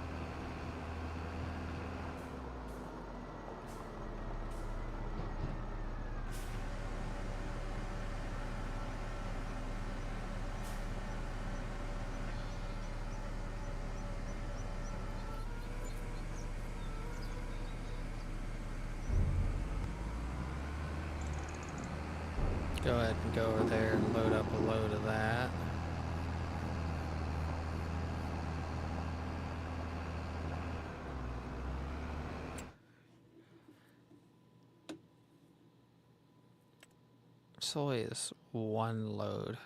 Go ahead and go over there and load up a load of that. Soy is 1 load.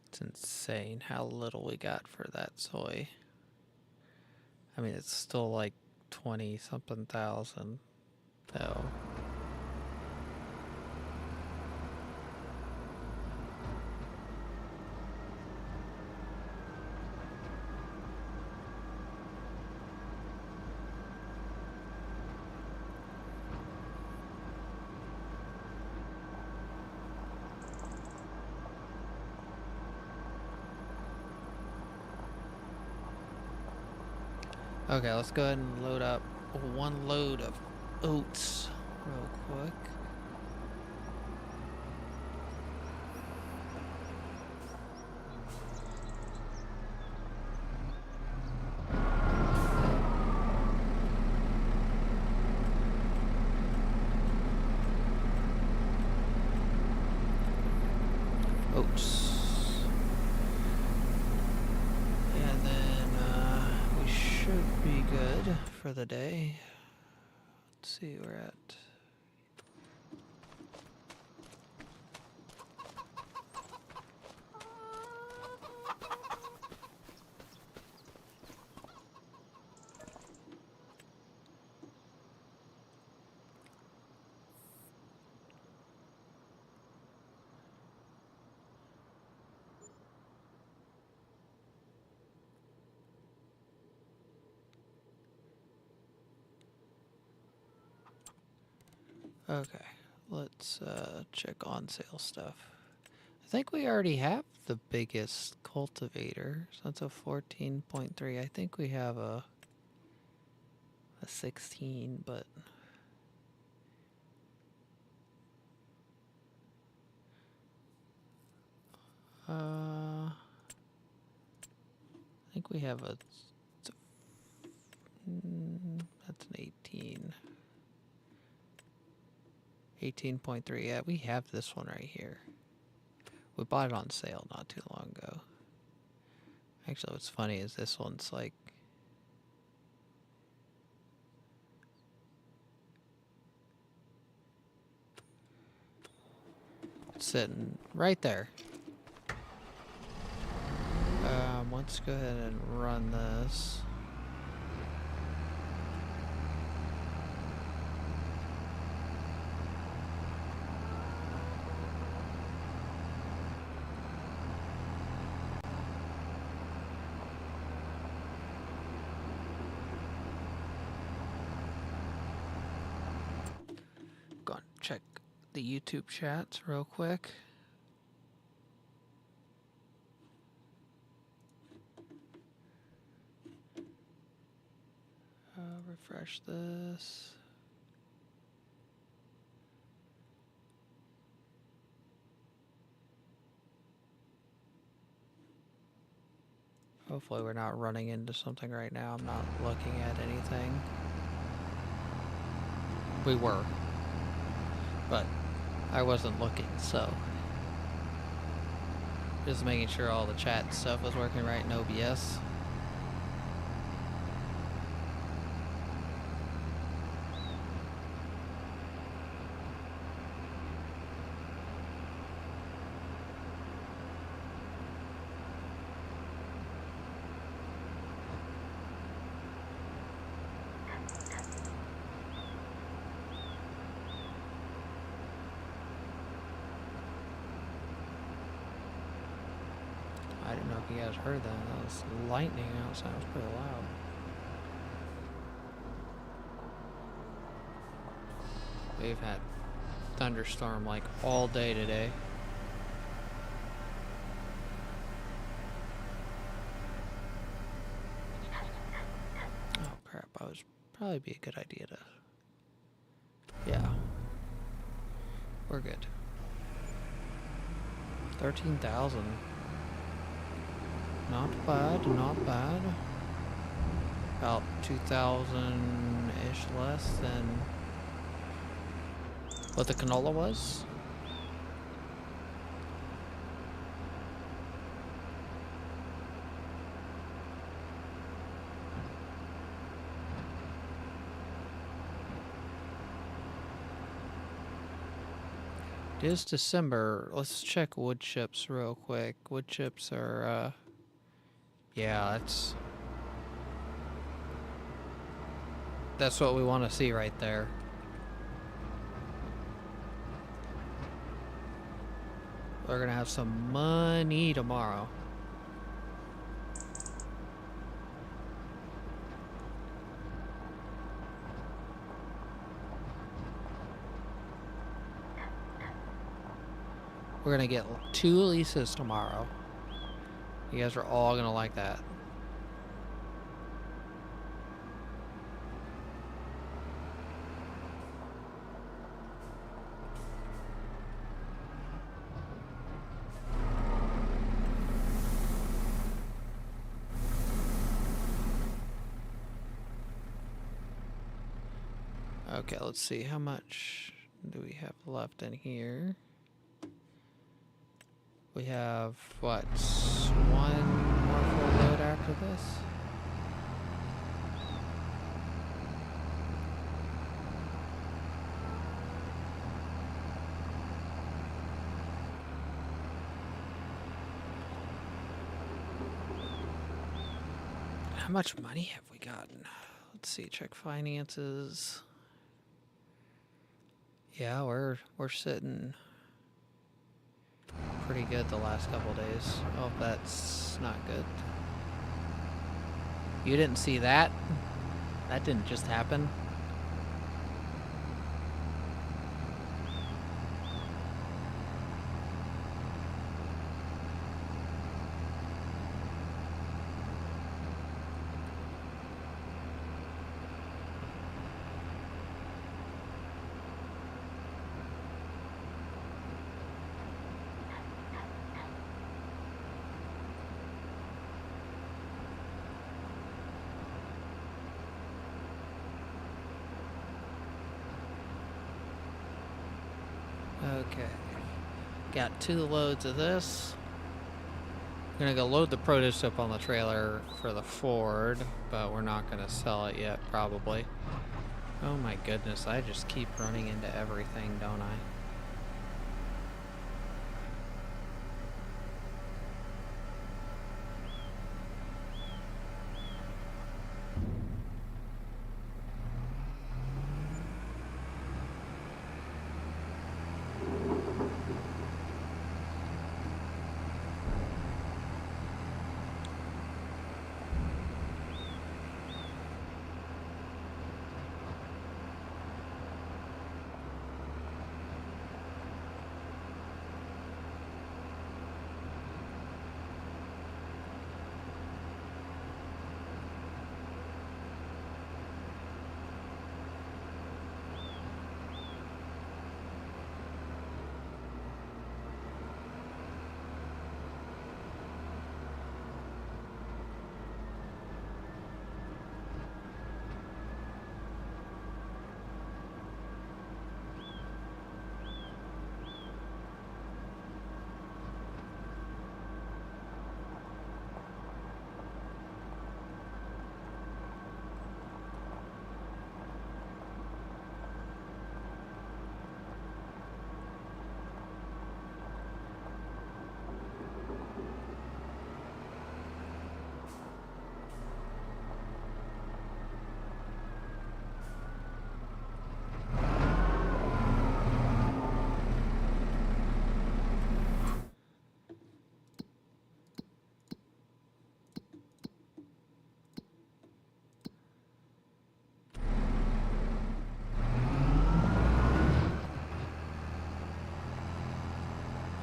It's insane how little we got for that soy. I mean, it's still like 20 something thousand though. Okay, let's go ahead and load up one load of oats real quick. Oats. And then we should be good for the day. Let's see, we're at... Okay, let's check on sale stuff. I think we already have the biggest cultivator, so that's a 14.3. I think we have a 16, but I think we have a that's an 18. 18.3. Yeah, we have this one right here. We bought it on sale not too long ago. Actually, what's funny is this one's like sitting right there. Let's go ahead and run this. Go and check the YouTube chats real quick. Refresh this. Hopefully we're not running into something right now. I'm not looking at anything. We were, but I wasn't looking, so just making sure all the chat stuff was working right in OBS. I didn't know if you guys heard that. That was lightning outside. It was pretty loud. We've had thunderstorm like all day today. Oh crap, I was probably be a good idea to... Yeah. We're good. 13,000. Not bad, not bad. About 2,000-ish less than what the canola was. It is December. Let's check wood chips real quick. Wood chips are, yeah, that's what we want to see right there. We're gonna have some money tomorrow. We're gonna get 2 leases tomorrow. You guys are all gonna like that. Okay, let's see. How much do we have left in here? We have, what, one more full load after this? How much money have we gotten? Let's see, check finances. Yeah, we're sitting pretty good the last couple days. Oh, that's not good. You didn't see that? That didn't just happen. Okay. Got 2 loads of this. We're gonna go load the produce up on the trailer for the Ford, but we're not gonna sell it yet, probably. Oh my goodness, I just keep running into everything, don't I?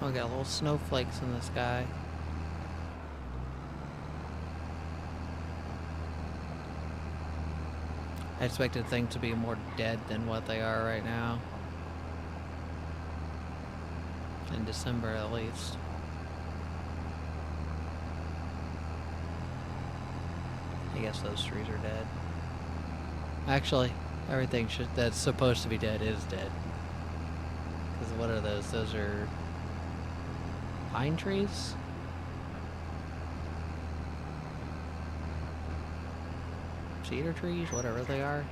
Oh, we got little snowflakes in the sky. I expected things to be more dead than what they are right now. In December, at least. I guess those trees are dead. Actually, everything that's supposed to be dead is dead. Because what are those? Those are pine trees? Cedar trees? Whatever they are.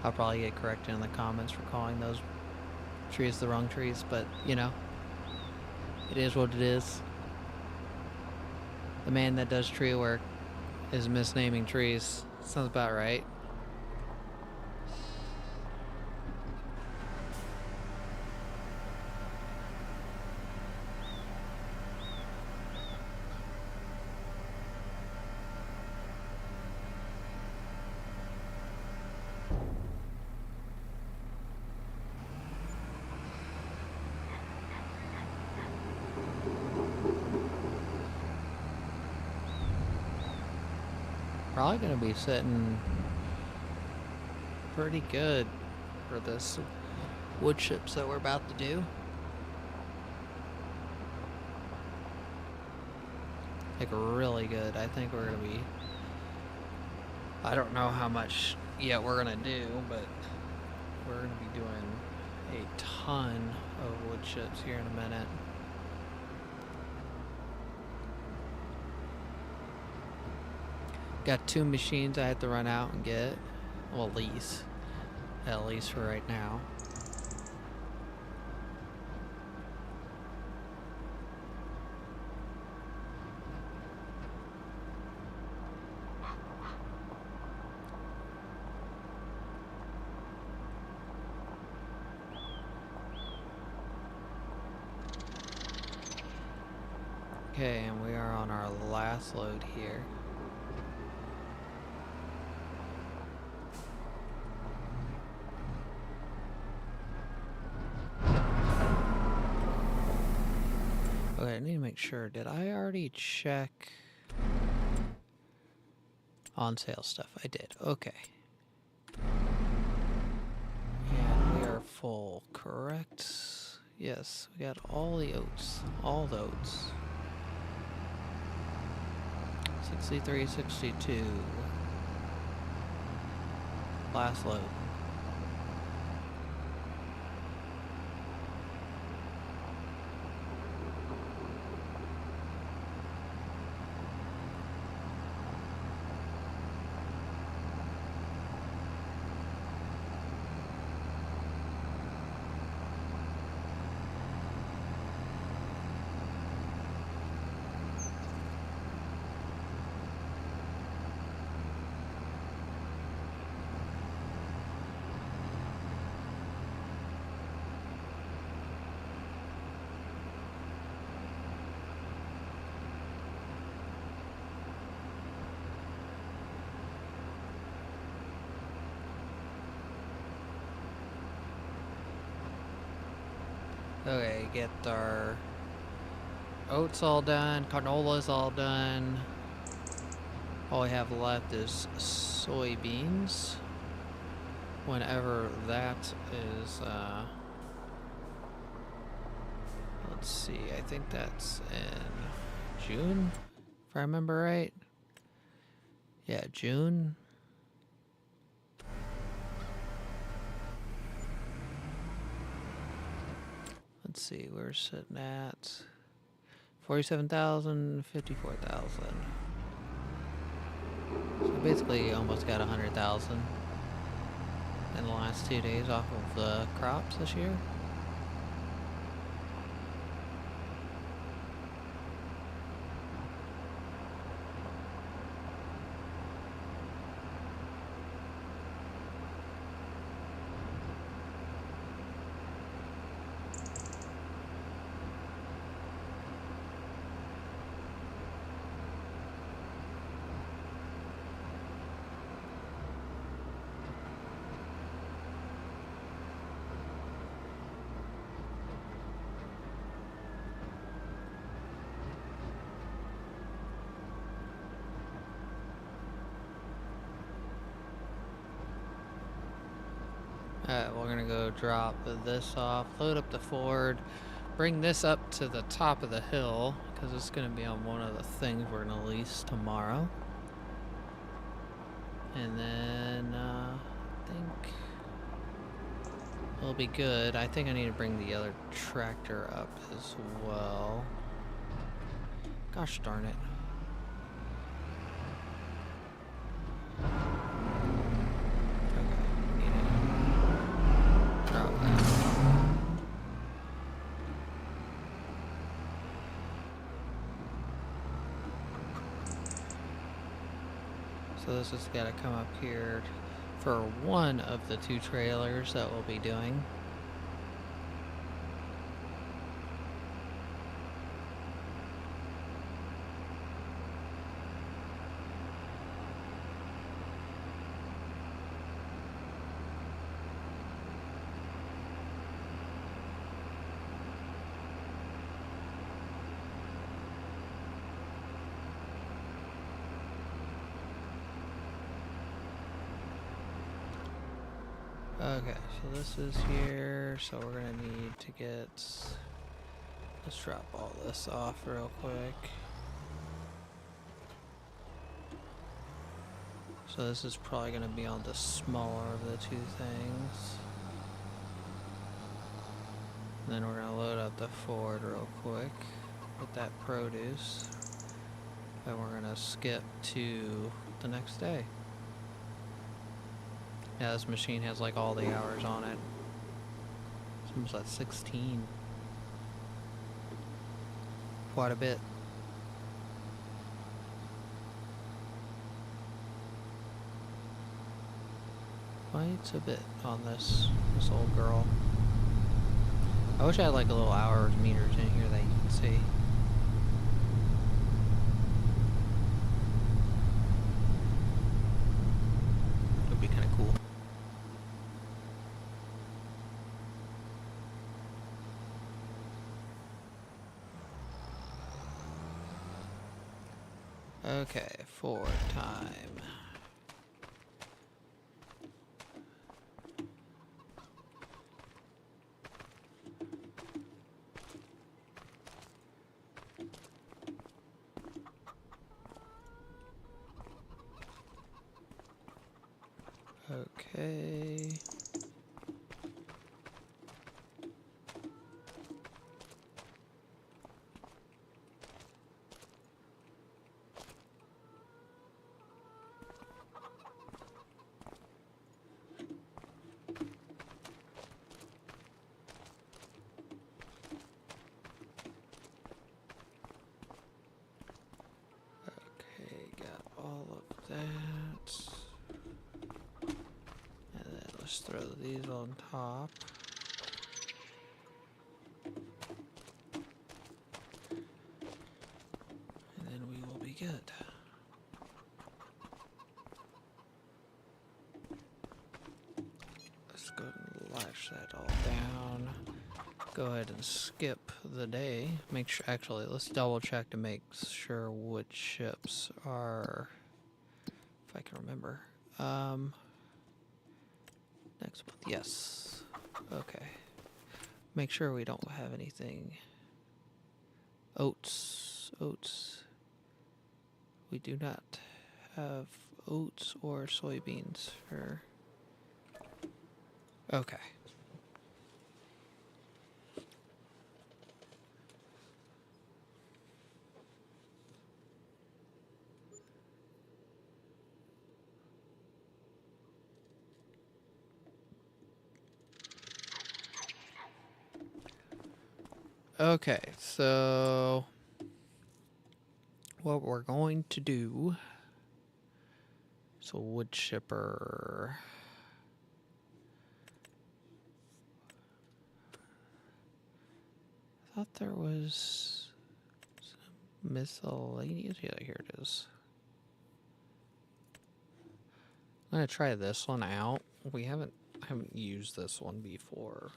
I'll probably get corrected in the comments for calling those trees the wrong trees, but, you know, it is what it is. The man that does tree work is misnaming trees. Sounds about right. Probably gonna be sitting pretty good for this wood chips that we're about to do. Like really good. I think we're gonna be, I don't know how much yet we're gonna do, but we're gonna be doing a ton of wood chips here in a minute. Got 2 machines I have to run out and get. Well, lease. At least for right now. Okay, and we are on our last load here. Okay, I need to make sure. Did I already check on sale stuff? I did. Okay. And we are full, correct? Yes, we got all the oats. All the oats. 63, 62. Last load. Okay, get our oats all done, canola's all done. All we have left is soybeans. Whenever that is, let's see, I think that's in June, if I remember right. Yeah, June. Let's see, we're sitting at 47,000, 54,000. So basically almost got 100,000 in the last 2 days off of the crops this year. Alright, we're gonna go drop this off, load up the Ford, bring this up to the top of the hill, because it's gonna be on one of the things we're gonna lease tomorrow. And then, I think it'll be good. I think I need to bring the other tractor up as well. Gosh darn it. So this has got to come up here for one of the 2 trailers that we'll be doing. Okay, so this is here, so we're gonna need to get... Let's drop all this off real quick. So this is probably gonna be on the smaller of the two things. And then we're gonna load up the Ford real quick with that produce. And we're gonna skip to the next day. Yeah, this machine has like all the hours on it. It's almost at 16. Quite a bit. Quite a bit on this old girl. I wish I had like a little hours meters in here that you can see. Would be kind of cool. Okay, Ford time. Okay. Okay, got all of that. And then let's throw these on top. And then we will be good. Let's go ahead and lash that all down. Go ahead and skip the day. Make sure, actually, let's double check to make sure wood chips are, if I can remember. Next month, yes. Okay. Make sure we don't have anything. Oats. We do not have oats or soybeans for... Okay. Okay, so what we're going to do, so wood chipper, I thought there was some miscellaneous, yeah, here it is. I'm gonna try this one out. We haven't used this one before.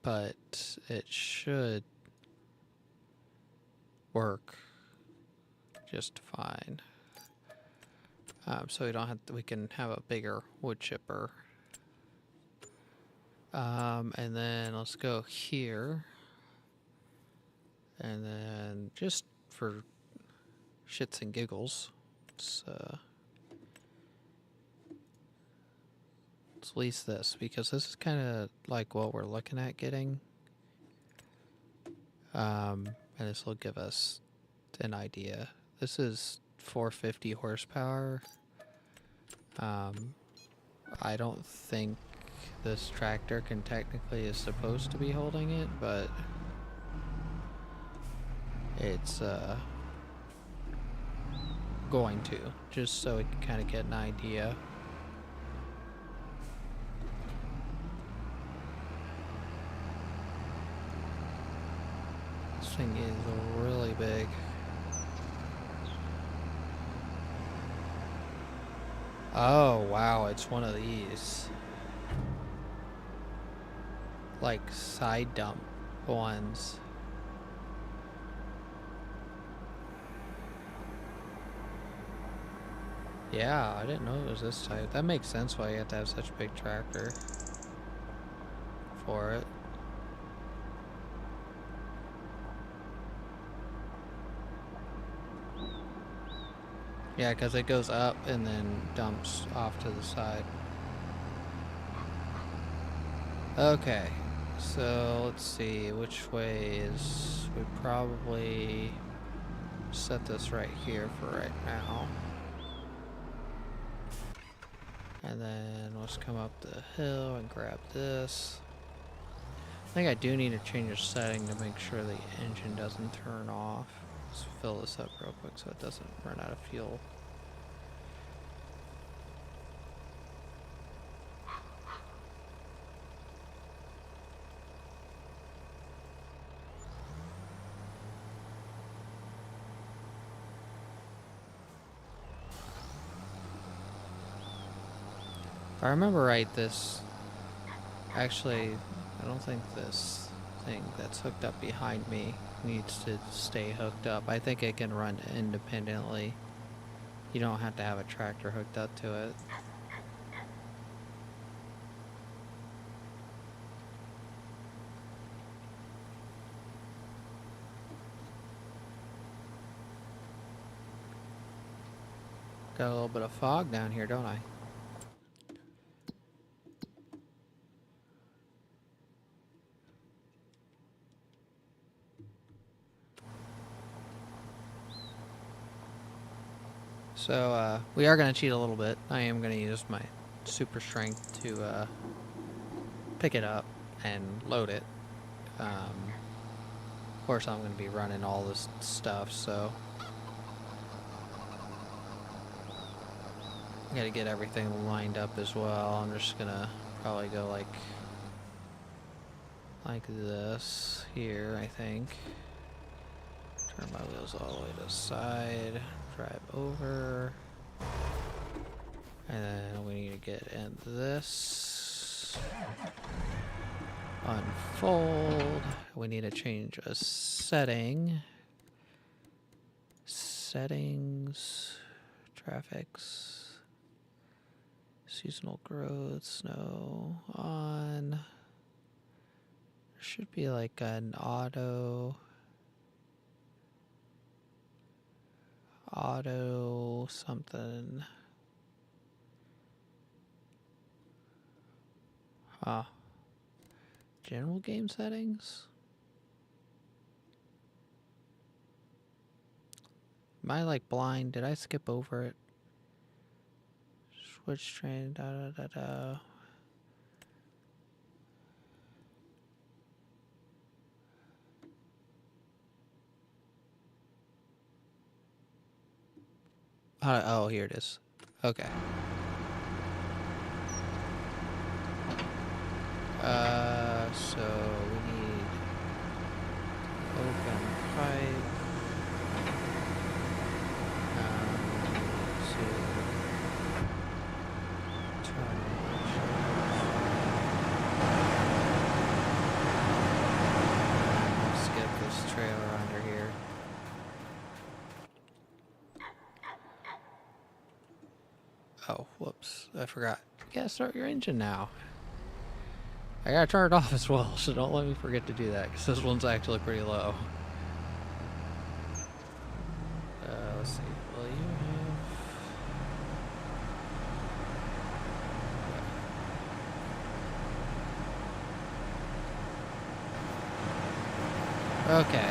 But it should work just fine. So we don't have to, we can have a bigger wood chipper. And then let's go here. And then just for shits and giggles, let's lease this, because this is kind of like what we're looking at getting. And this will give us an idea. This is 450 horsepower. I don't think this tractor can technically is supposed to be holding it, but it's going to, just so we can kind of get an idea. This thing is really big. Oh wow, it's one of these like side dump ones. Yeah, I didn't know it was this type. That makes sense why you have to have such a big tractor for it. Yeah, because it goes up and then dumps off to the side. Okay, so let's see, which way is... We probably set this right here for right now. And then let's come up the hill and grab this. I think I do need to change a setting to make sure the engine doesn't turn off. Let's fill this up real quick so it doesn't run out of fuel. If I remember right, this... Actually, I don't think this thing that's hooked up behind me needs to stay hooked up. I think it can run independently. You don't have to have a tractor hooked up to it. Got a little bit of fog down here, don't I? So, we are going to cheat a little bit. I am going to use my super strength to pick it up and load it. Of course, I'm going to be running all this stuff, so... I got to get everything lined up as well. I'm just going to probably go like this here, I think. Turn my wheels all the way to the side. Drive over. And then we need to get in this. Unfold. We need to change a setting. Settings. Traffics. Seasonal growth. Snow. On. There should be like an auto something. General game settings? Am I like blind? Did I skip over it? Switch train, da da da da. Oh, here it is. Okay. So we need open pipe. To turn. Let's get this trailer under here. Oh, whoops. I forgot. You gotta start your engine now. I gotta turn it off as well, so don't let me forget to do that, because this one's actually pretty low. Let's see. Will you have... Okay.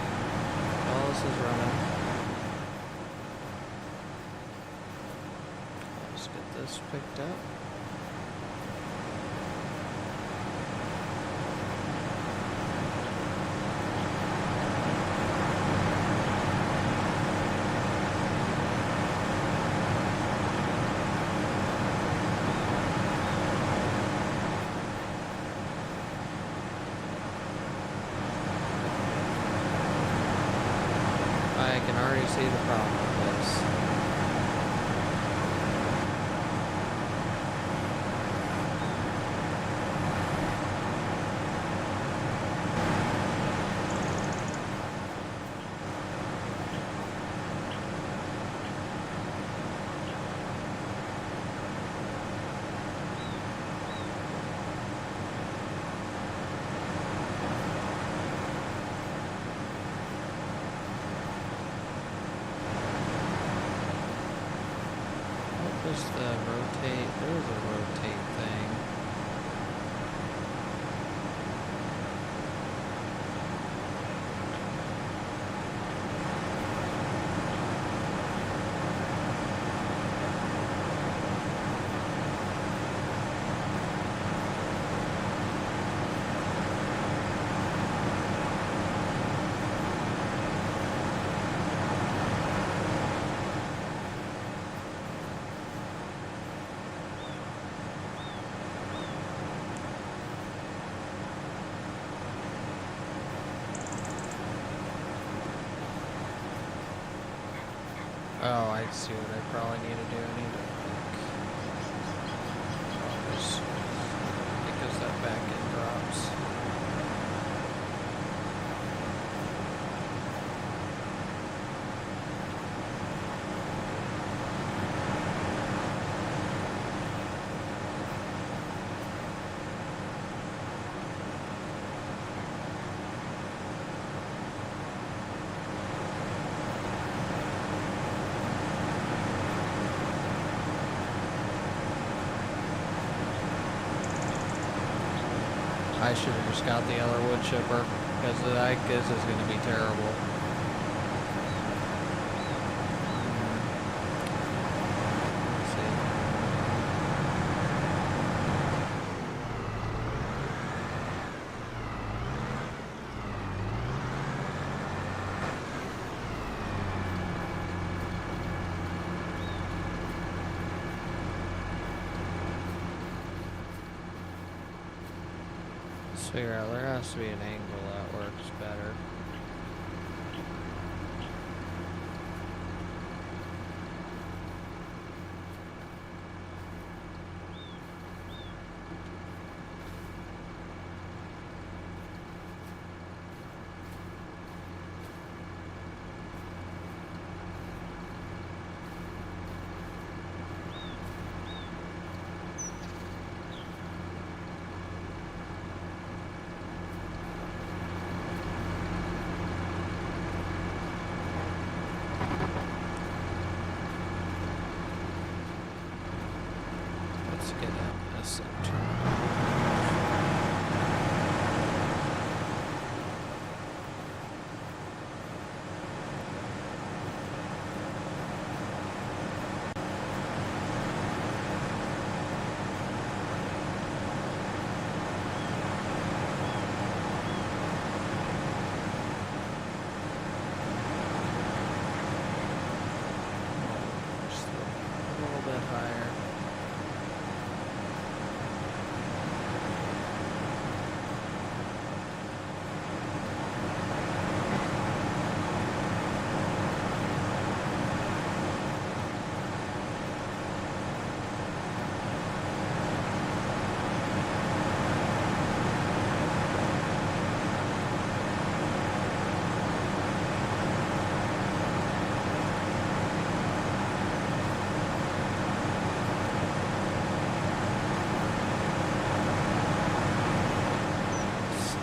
All this is running. Let's get this picked up. I can already see the problem with this. was the rotate? There was a rotate thing. Oh, I see what I probably need to do. I need to focus because that back end drops. I should have just got the other wood chipper because this is going to be terrible. Let's see. Let's figure out, there has to be an angle that works better. Let's get out this and turn it on. Just a little bit higher.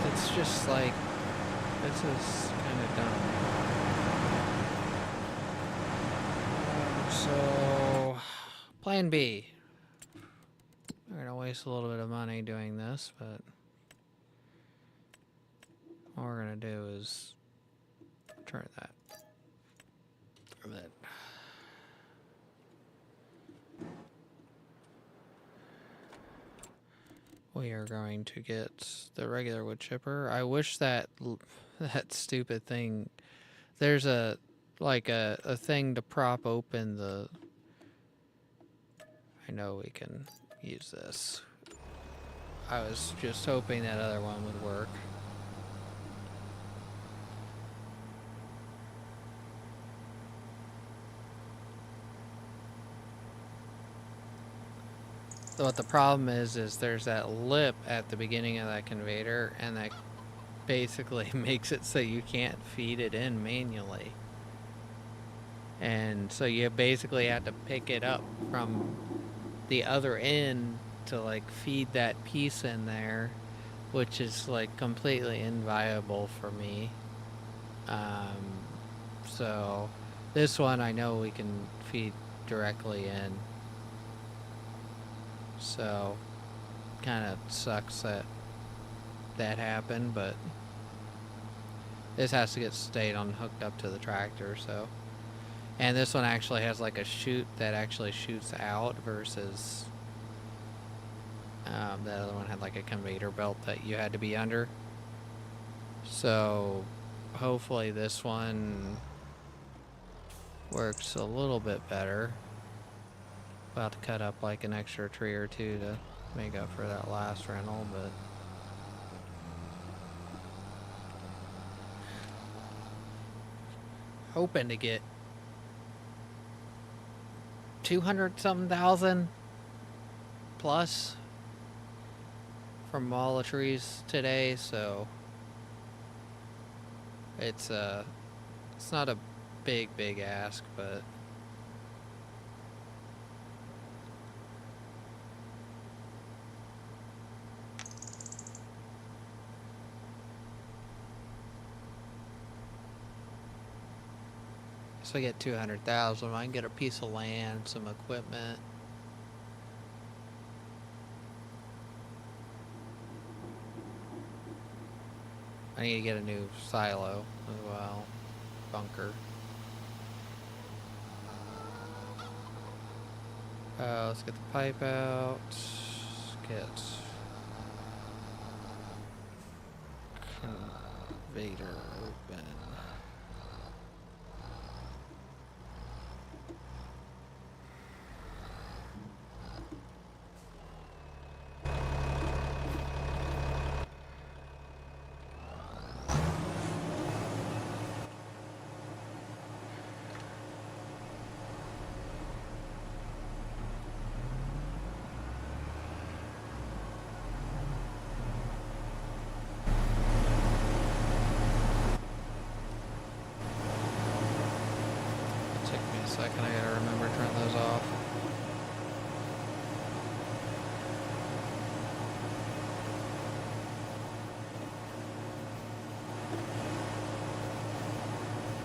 It's just like, this is kind of dumb. So, plan B. We're going to waste a little bit of money doing this, but what we're going to do is turn that. We are going to get the regular wood chipper. I wish that that stupid thing, there's a thing to prop open the, I know we can use this. I was just hoping that other one would work. So what the problem is there's that lip at the beginning of that conveyor, and that basically makes it so you can't feed it in manually. And so you basically have to pick it up from the other end to like feed that piece in there, which is like completely inviable for me. So this one I know we can feed directly in. So, kind of sucks that that happened, but this has to get stayed on hooked up to the tractor, so. And this one actually has like a chute that actually shoots out versus the other one had like a conveyor belt that you had to be under. So hopefully this one works a little bit better. About to cut up like an extra tree or two to make up for that last rental, but hoping to get 200-something thousand plus from all the trees today, so it's not a big ask, but so I get 200,000. I can get a piece of land, some equipment. I need to get a new silo as well, bunker. Let's get the pipe out. Let's get conveyor open. Second, I gotta remember to turn those off.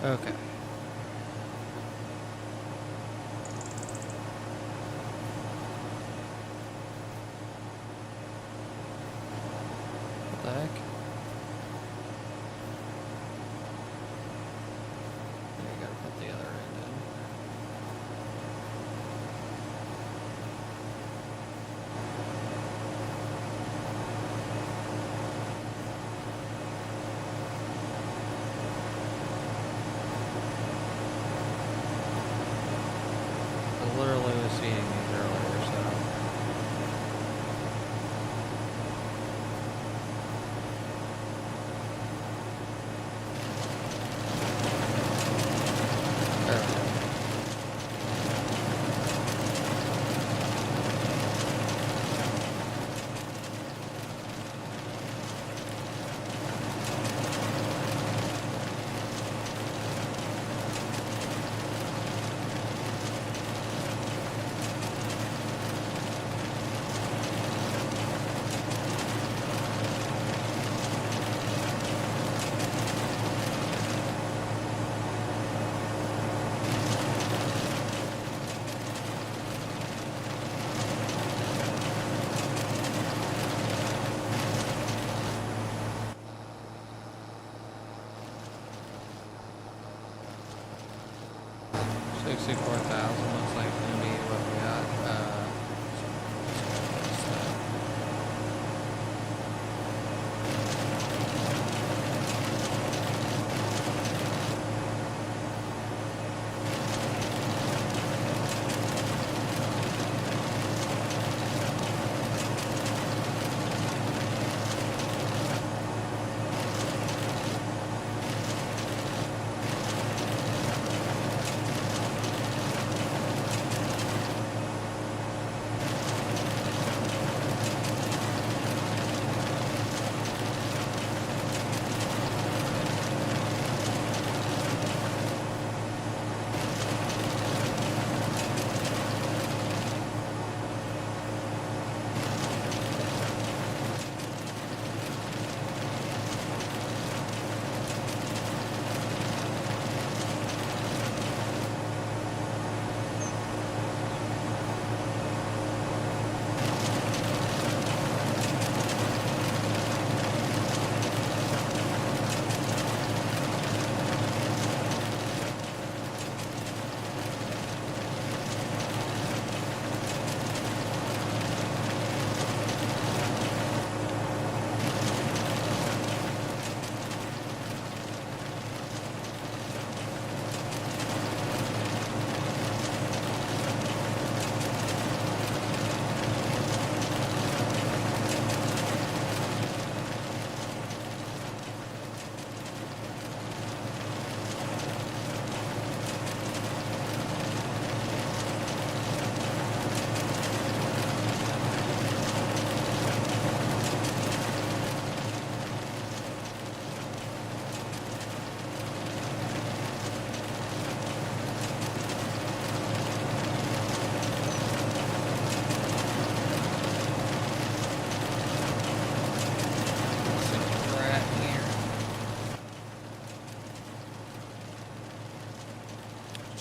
Okay. What the heck? There, you gotta put the other end in. I literally was seeing these earlier, so. Perfect. $64,000 looks like it's gonna be what we got.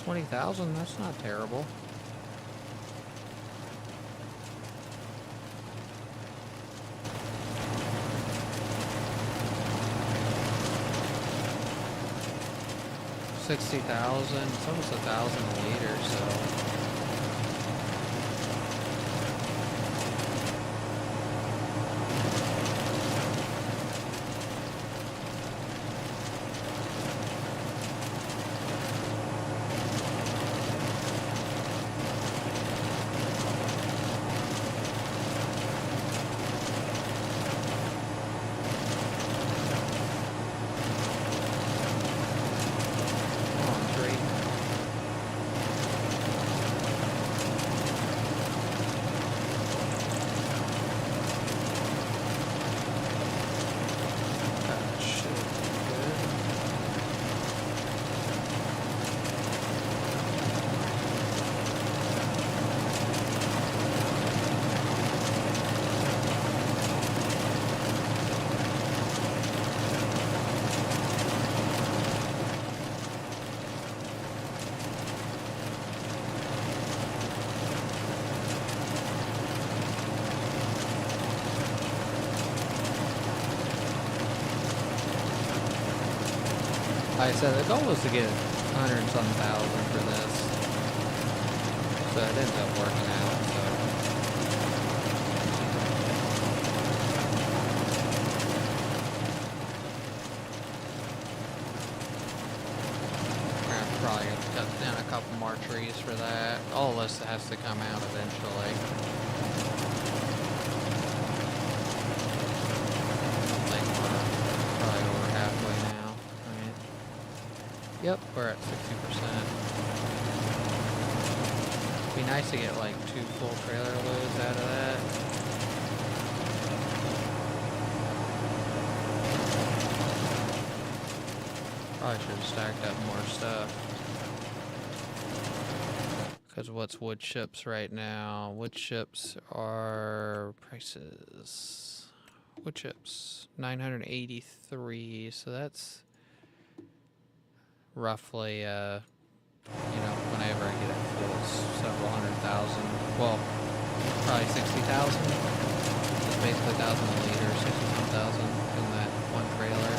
20,000, that's not terrible. $60,000, it's almost 1,000 a liter, so. Like I said, the goal was to get 100 and some thousand for this. So it ended up working out, so. I'm probably going to cut down a couple more trees for that. All of this has to come out eventually. I think we're probably over halfway now. Yep, we're at 60%. Be nice to get like 2 full trailer loads out of that. Probably should have stacked up more stuff. Because what's wood chips right now? Wood chips are prices. Wood chips, 983, so that's roughly, you know, whenever I get it full, it's several 100,000. Well, probably 60,000. It's basically 1,000 a liter, 60,000 in that one trailer.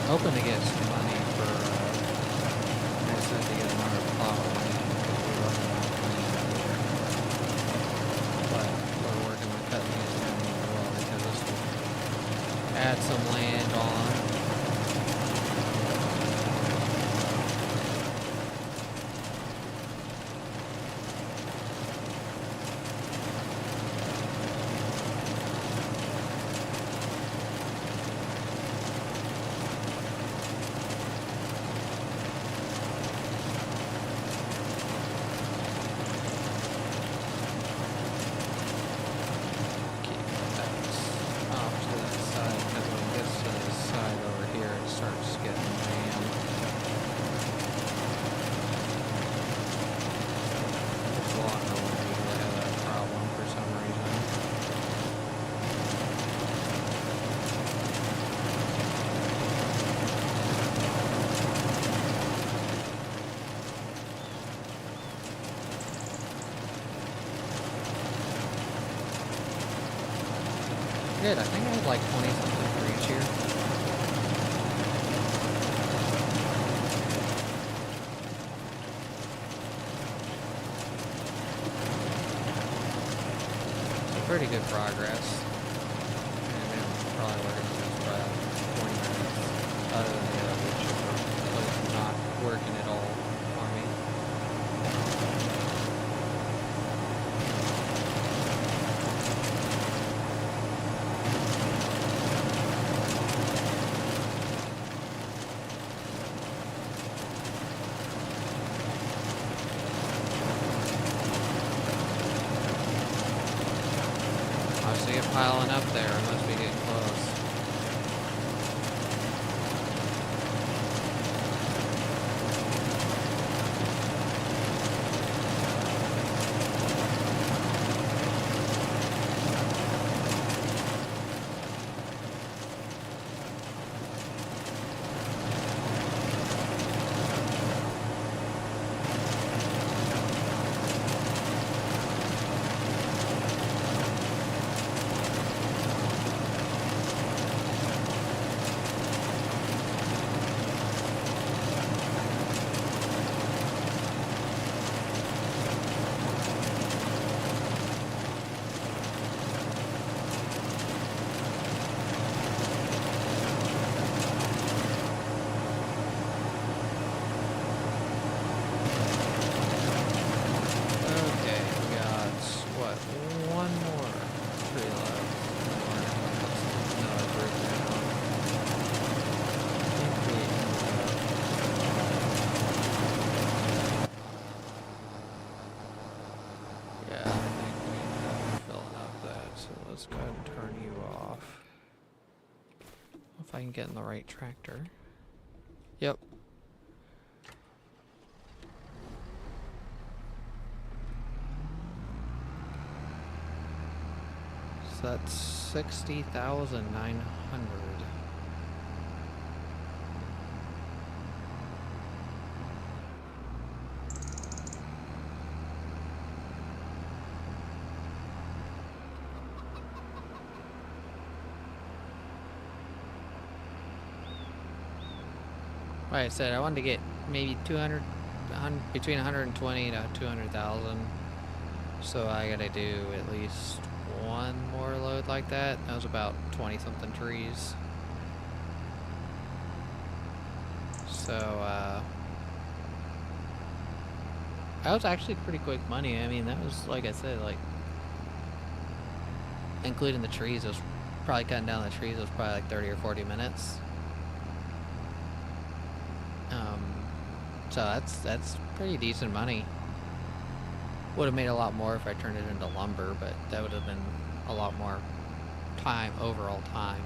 Hoping to get some money for, I said to get another plot of land because we're running out of land here. But we're working on cutting these down as well because this will add some land on. Good, I think I had like 20 something for each here. So pretty good progress. And then probably working on this for about 20 minutes. Other than the other which are not working at all for me. I see it piling up there. It must be getting close. let's go ahead and turn you off. If I can get in the right tractor. Yep. So that's 60,900. Like I said, I wanted to get maybe 200, between 120 to 200,000. So I gotta do at least one more load like that. That was about 20 something trees. So that was actually pretty quick money. I mean, that was, like I said, like including the trees, it was probably cutting down the trees, it was probably like 30 or 40 minutes. So that's pretty decent money. Would have made a lot more if I turned it into lumber, but that would have been a lot more time, overall time.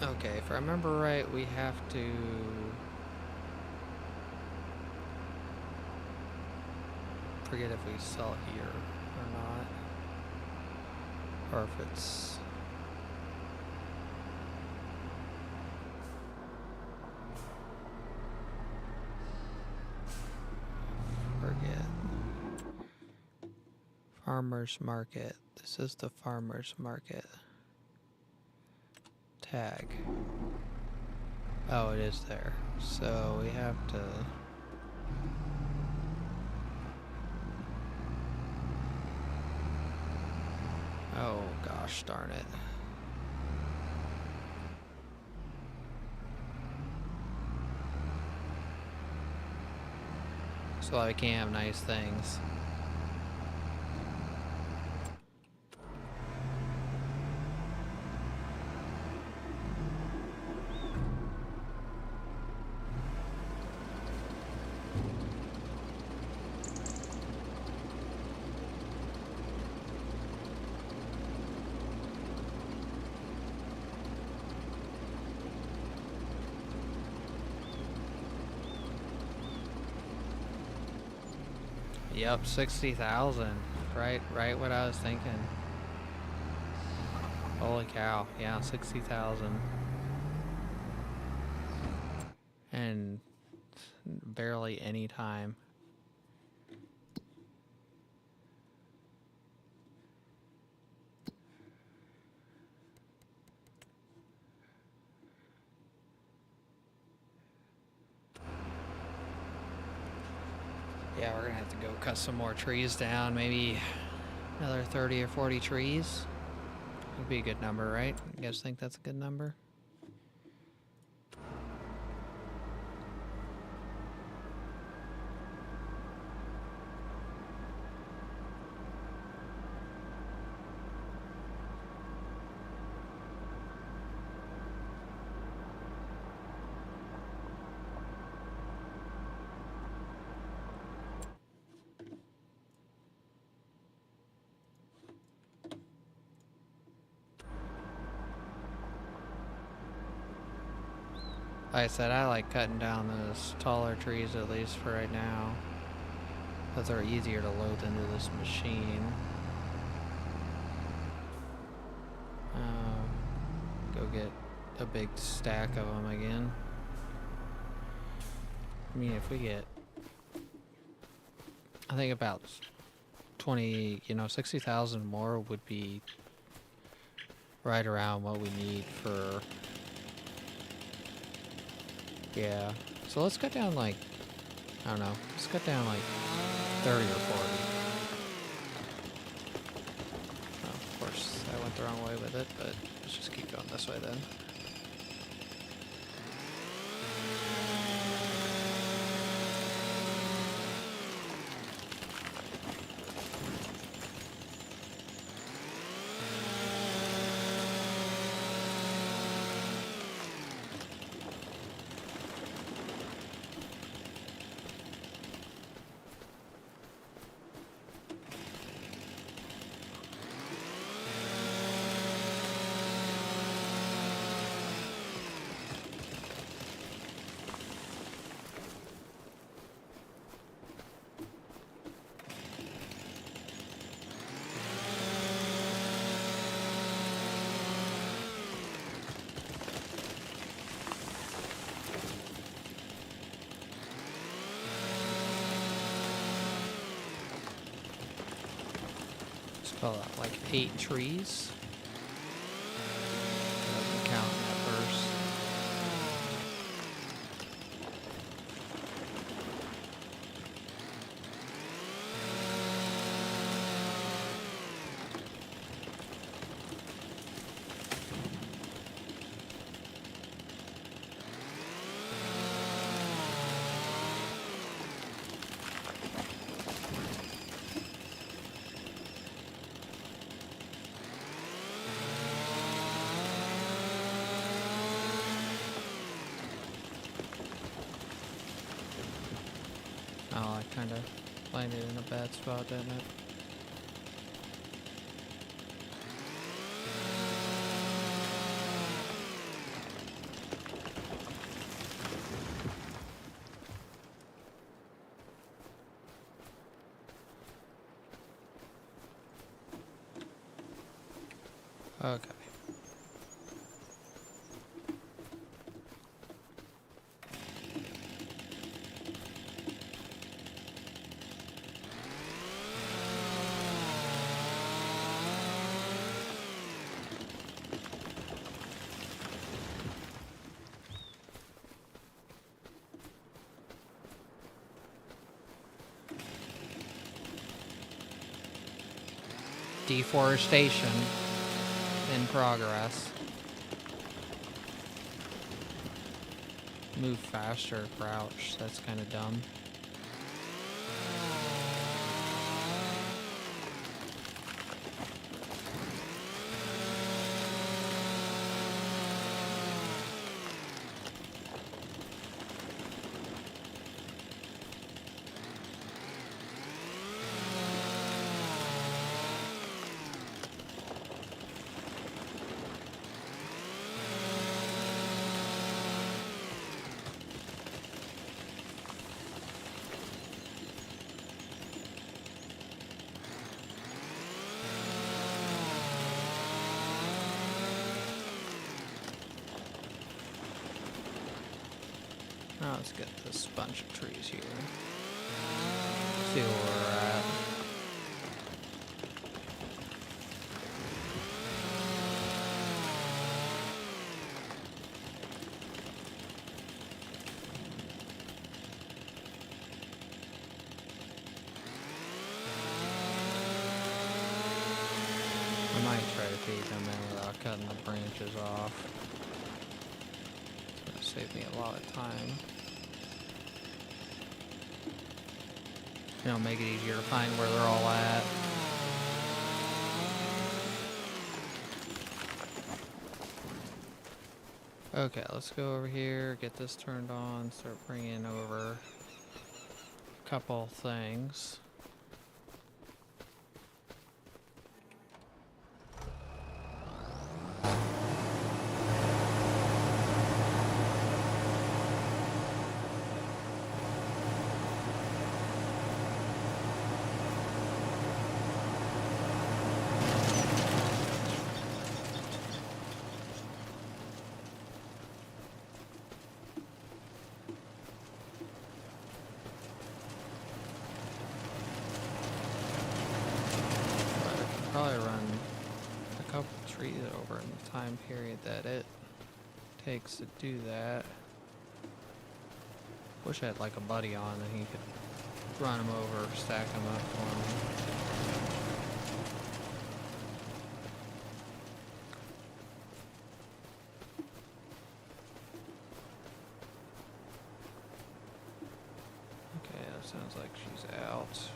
Okay, if I remember right, we have to... forget if we sell here or not. Or if it's... forget. Farmer's Market. This is the Farmer's Market. Tag. Oh, it is there. So we have to... oh gosh darn it. So I can't have nice things. Yep, 60,000. Right what I was thinking. Holy cow. Yeah, 60,000. And barely any time. Yeah, we're gonna have to go cut some more trees down, maybe another 30 or 40 trees. Would be a good number, right? You guys think that's a good number? Like I said, I like cutting down those taller trees, at least for right now, because they're easier to load into this machine. Go get a big stack of them again. I mean, if we get, I think about 20, 60,000 more would be right around what we need for... yeah, so let's cut down like, I don't know, let's cut down like 30 or 40. Oh, of course, I went the wrong way with it, but let's just keep going this way then. Well, like 8 trees. Doesn't count at first. Oh, I kind of landed in a bad spot, didn't it? Okay. Deforestation in progress. Move faster, crouch. That's kind of dumb. Now let's get this bunch of trees here. See where we're at. I might try to feed them in without cutting the branches off. It's gonna save me a lot of time. You know, make it easier to find where they're all at. Okay, let's go over here, get this turned on, start bringing over a couple things. Probably run a couple trees over in the time period that it takes to do that. Wish I had like a buddy on and he could run them over, stack them up for me. Okay, that sounds like she's out.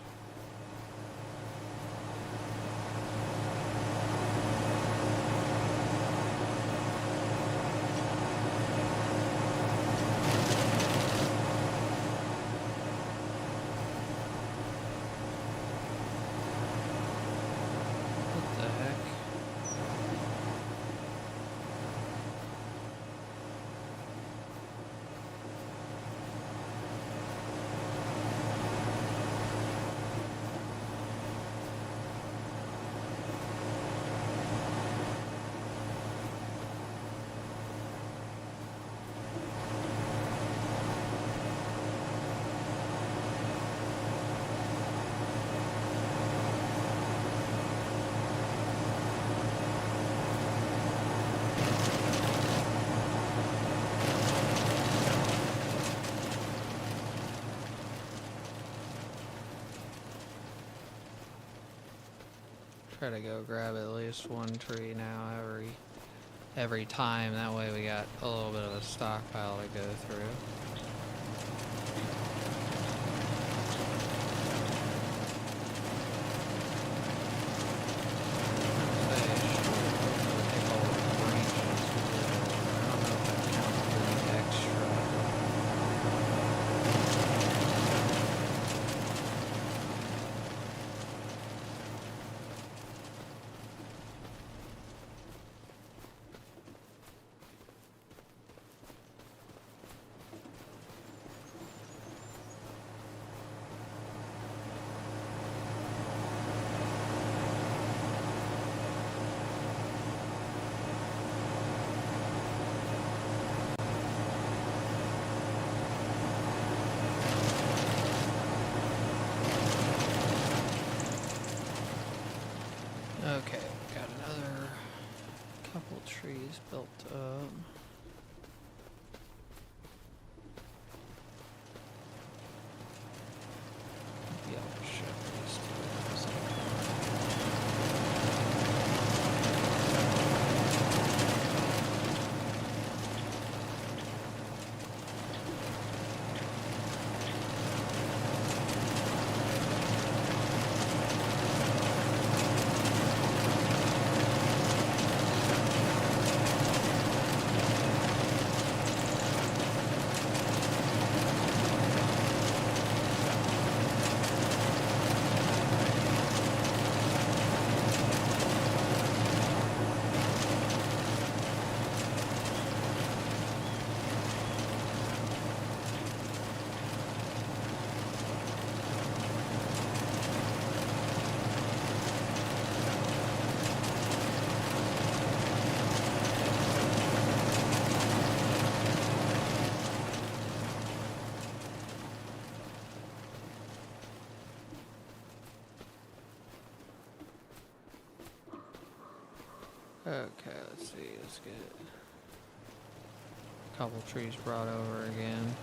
Try to go grab at least one tree now every time. That way we got a little bit of a stockpile to go through. Okay, got another couple trees built up. Maybe I'll ship these two. Okay, let's see, let's get a couple trees brought over again.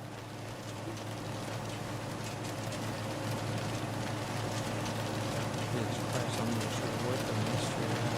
Jesus Christ, I'm not sure what the mystery is.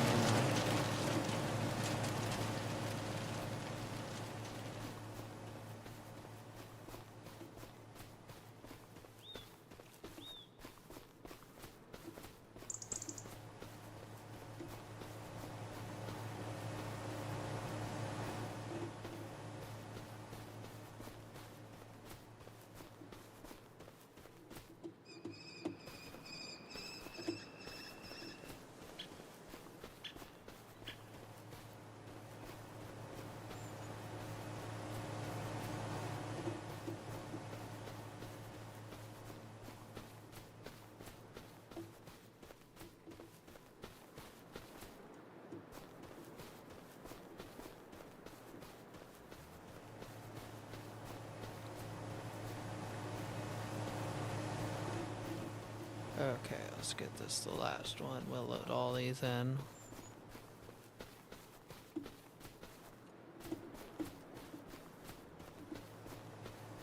Okay, let's get this the last one. We'll load all these in.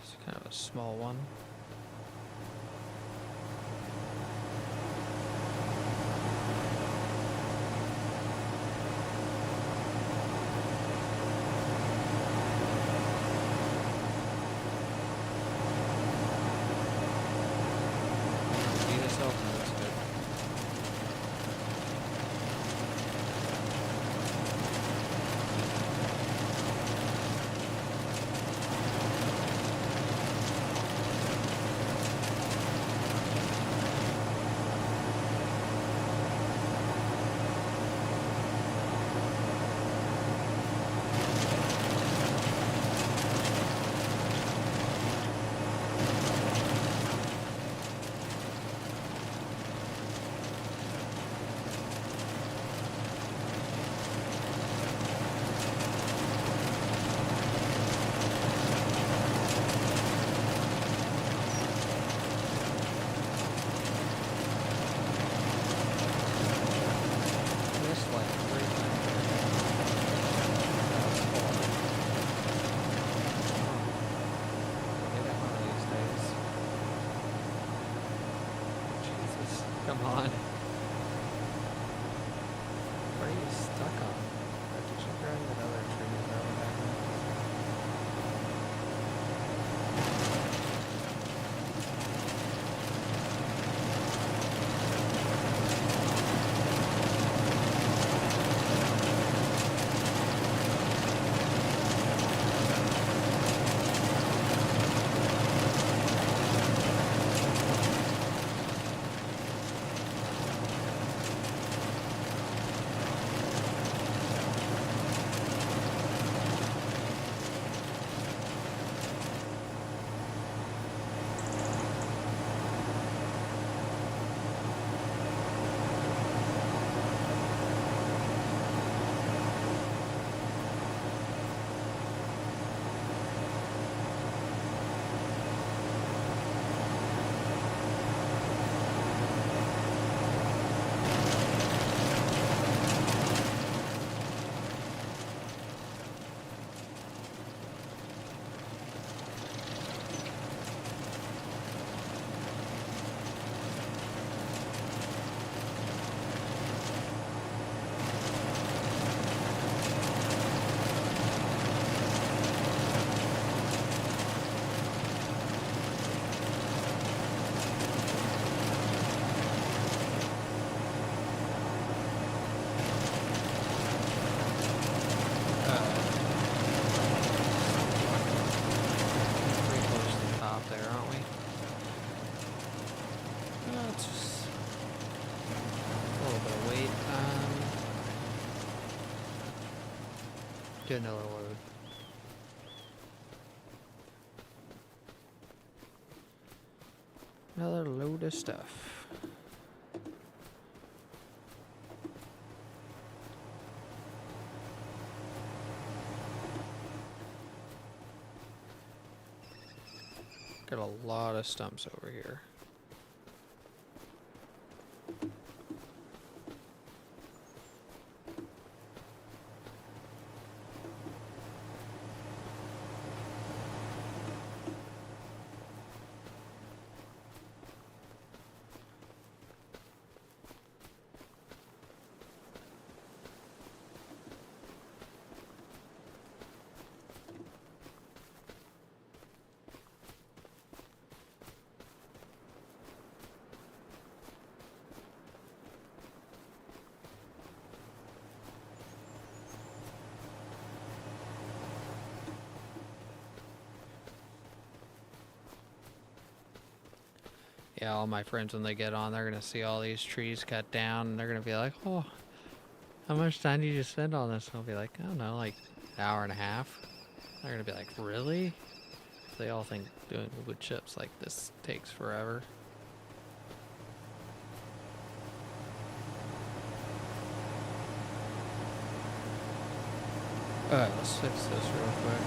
It's kind of a small one. Do another load. Another load of stuff. Got a lot of stumps over here. Yeah, all my friends, when they get on, they're going to see all these trees cut down, and they're going to be like, oh, how much time do you spend on this? And I'll be like, I don't know, like an hour and a half. They're going to be like, really? They all think doing wood chips like this takes forever. Alright, let's fix this real quick.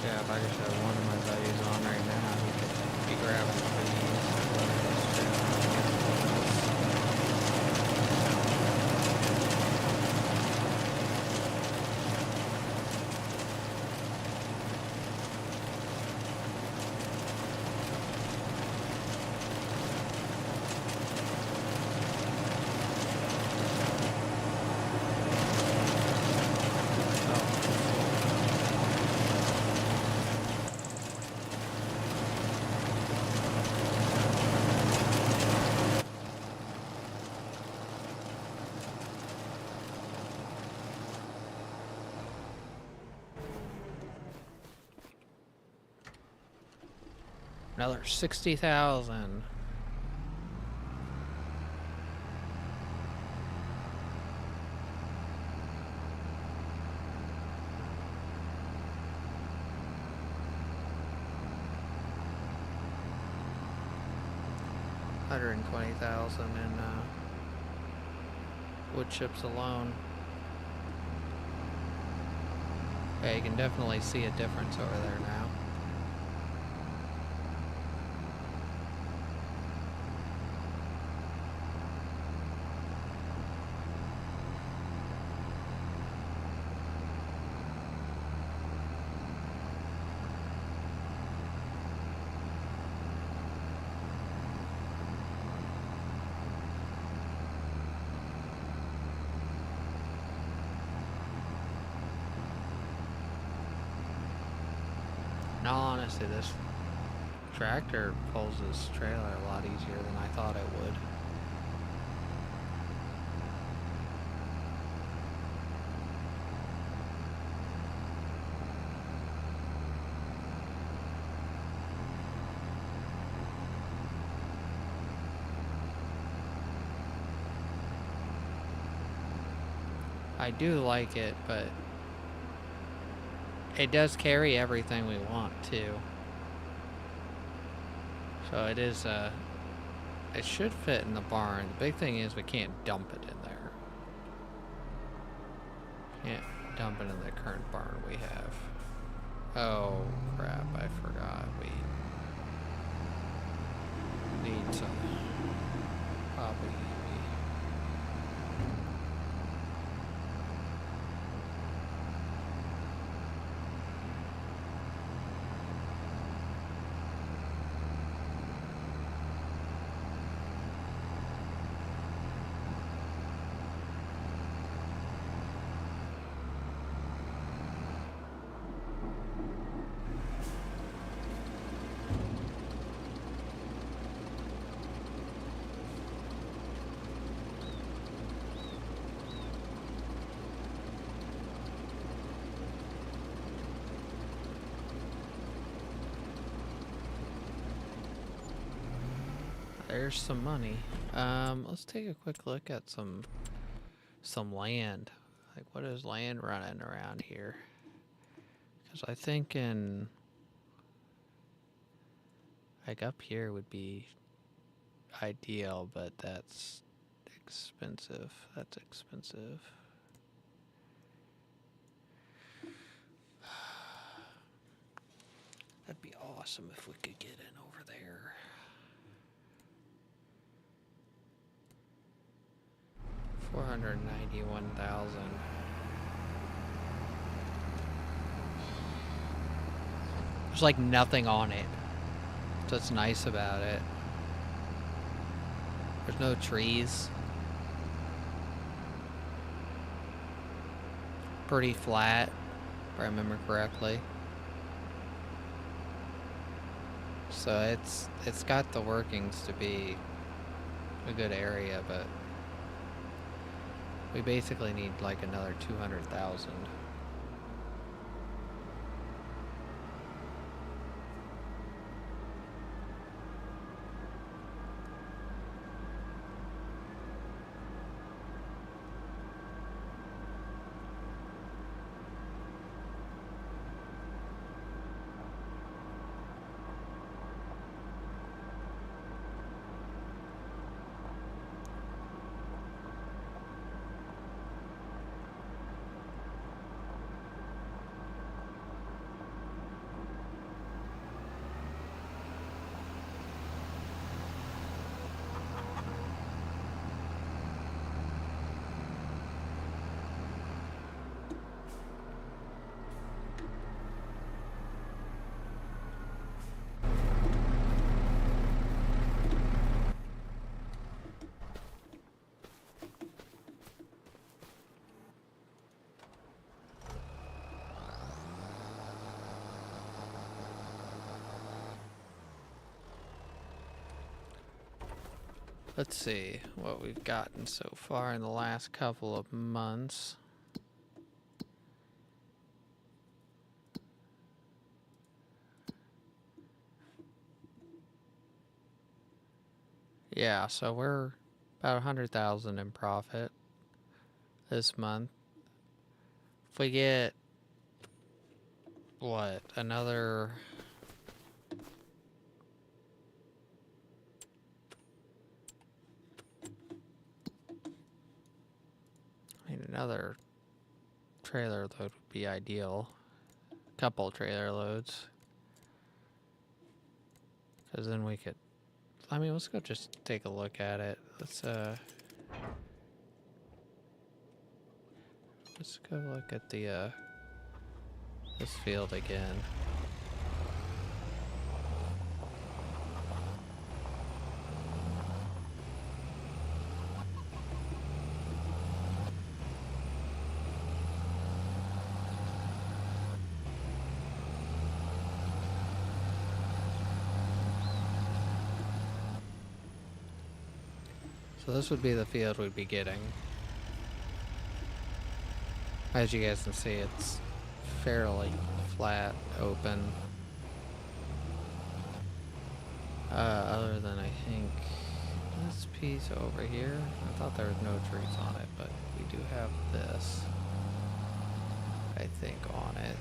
Yeah, if I just had one of my buddies on right now, he could be grabbing another 60,000. $120,000 in wood chips alone. Yeah, you can definitely see a difference over there now. In all honesty, this tractor pulls this trailer a lot easier than I thought it would. I do like it, but it does carry everything we want too. So it is, it should fit in the barn. The big thing is we can't dump it in there. Can't dump it in the current barn we have. Oh crap, I forgot. We need to probably... There's some money. Let's take a quick look at some land. Like, what is land running around here? Because I think in... like, up here would be ideal, but that's expensive. That's expensive. That'd be awesome if we could get in over there. $491,000. There's like nothing on it. That's what's nice about it. There's no trees. Pretty flat, if I remember correctly. So it's got the workings to be a good area, but we basically need like another 200,000. Let's see what we've gotten so far in the last couple of months. Yeah, so we're about 100,000 in profit this month. If we get, what, another... another trailer load would be ideal. A couple trailer loads. Because then we could... I mean, let's go just take a look at it. Let's go look at the, this field again. So this would be the field we'd be getting. As you guys can see, it's fairly flat, open. Other than I think this piece over here. I thought there was no trees on it, but we do have this, I think, on it.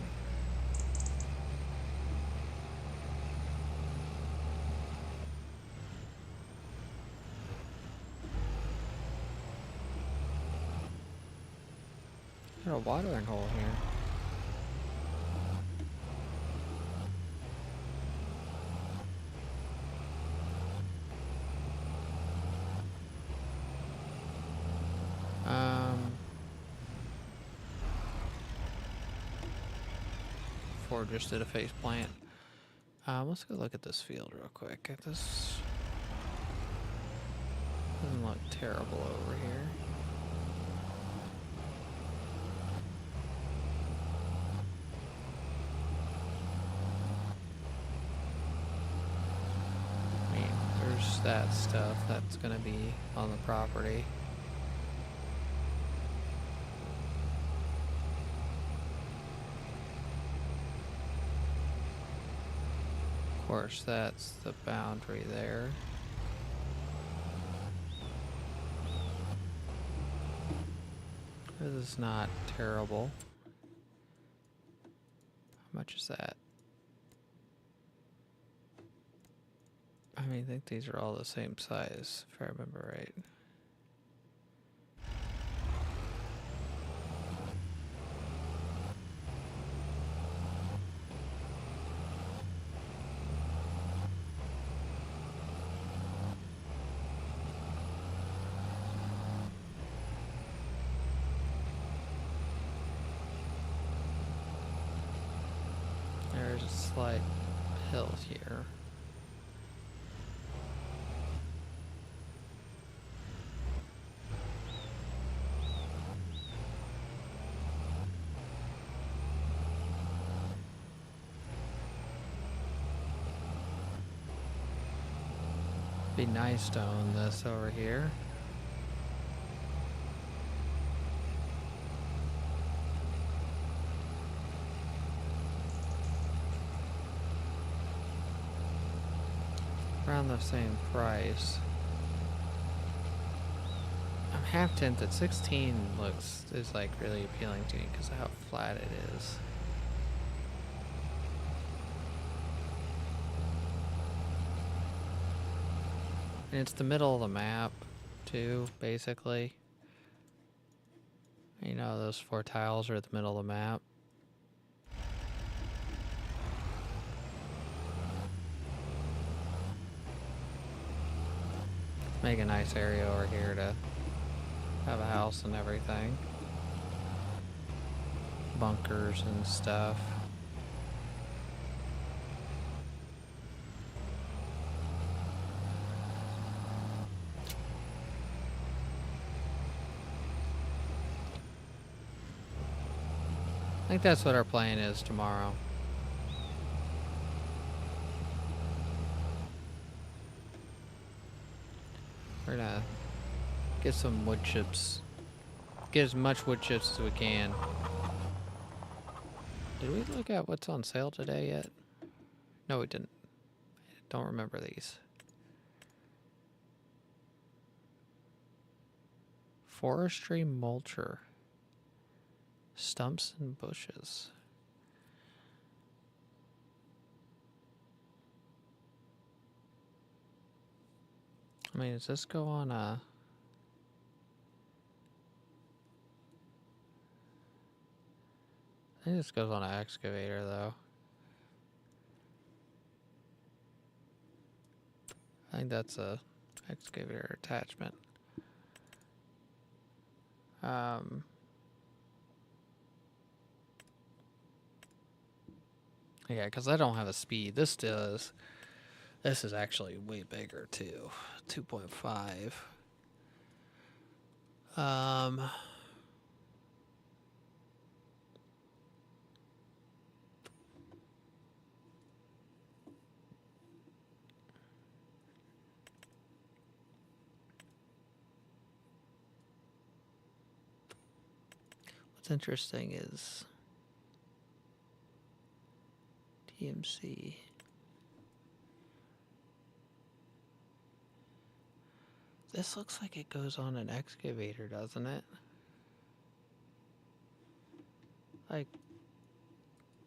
Got a watering hole here. before just did a face plant. Let's go look at this field real quick. This doesn't look terrible over here. I mean, there's that stuff that's gonna be on the property. Of course, that's the boundary there. This is not terrible. How much is that? I mean, I think these are all the same size, if I remember right. There's a slight hill here. Be nice to own this over here. Around the same price. I'm half tempted. 16 is like really appealing to me because of how flat it is. And it's the middle of the map, too, basically. You know, those 4 tiles are at the middle of the map. Make a nice area over here to have a house and everything. Bunkers and stuff. I think that's what our plan is tomorrow. We're gonna get some wood chips. Get as much wood chips as we can. Did we look at what's on sale today yet? No, we didn't. Don't remember these. Forestry mulcher. Stumps and bushes. I mean, does this go on a... I think this goes on an excavator, though. I think that's a excavator attachment. Yeah, because I don't have a speed. This does. This is actually way bigger, too. 2.5. What's interesting is TMC. This looks like it goes on an excavator, doesn't it? Like,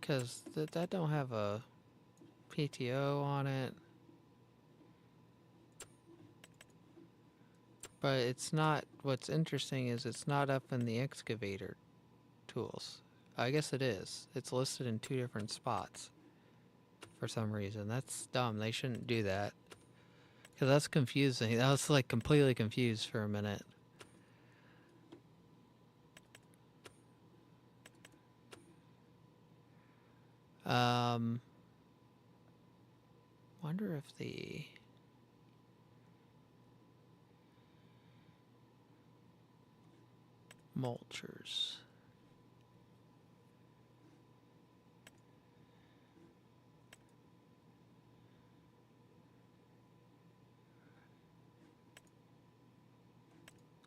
because that don't have a PTO on it. But it's not, what's interesting is it's not up in the excavator tools. I guess it is. It's listed in 2 different spots for some reason. That's dumb. They shouldn't do that. Because that's confusing. I was like completely confused for a minute. Wonder if the mulchers.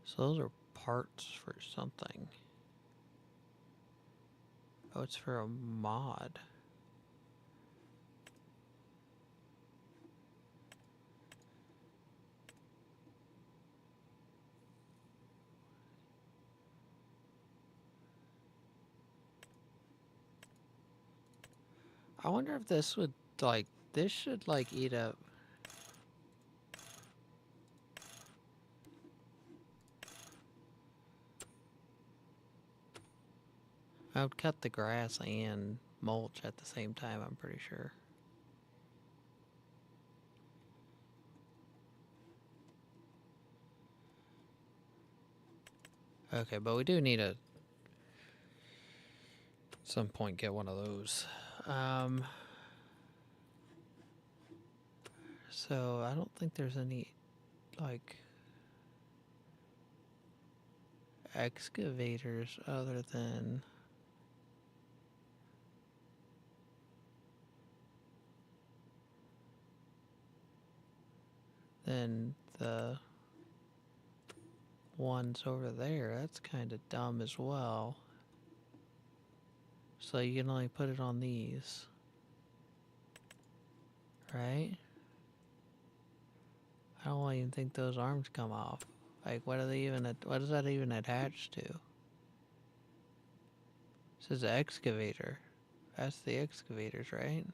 So those are parts for something. Oh, it's for a mod. I wonder if this would, like, this should, like, eat up. I would cut the grass and mulch at the same time, I'm pretty sure. Okay, but we do need to, at some point, get one of those. So I don't think there's any, like, excavators other than the ones over there. That's kind of dumb as well. So you can only put it on these, right? I don't even think those arms come off. Like, what are they even? What is that even attached to? It says excavator. That's the excavators, right?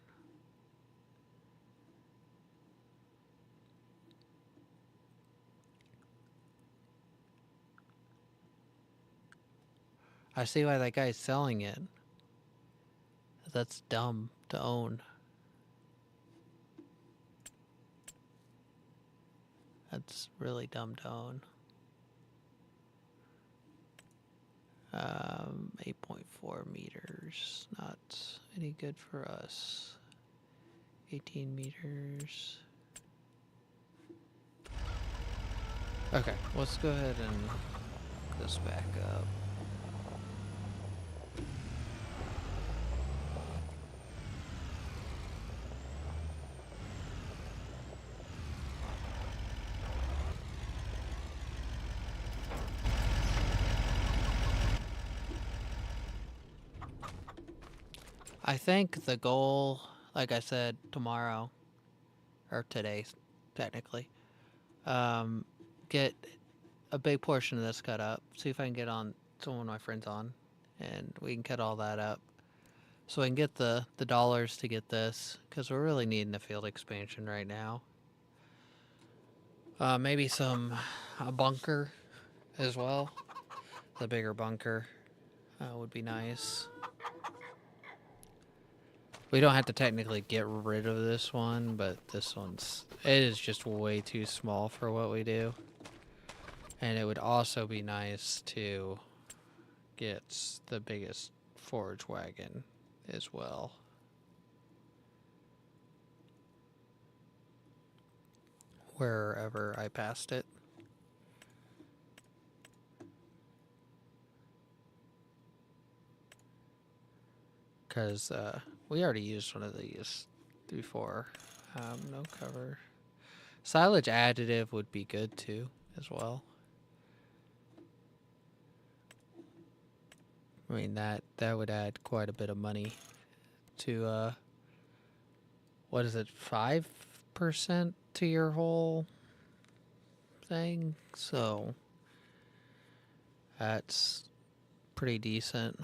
I see why that guy's selling it. That's dumb to own. That's really dumb to own. 8.4 meters. Not any good for us. 18 meters. Okay, let's go ahead and hook this back up. I think the goal, like I said, tomorrow, or today, technically, get a big portion of this cut up. See if I can get on some of my friends on, and we can cut all that up. So I can get the dollars to get this, because we're really needing a field expansion right now. Maybe a bunker as well. The bigger bunker would be nice. We don't have to technically get rid of this one, but it is just way too small for what we do. And it would also be nice to get the biggest forage wagon as well. Wherever I passed it. Because we already used one of these before. No cover. Silage additive would be good too, as well. I mean, that would add quite a bit of money to, what is it, 5% to your whole thing? So, that's pretty decent.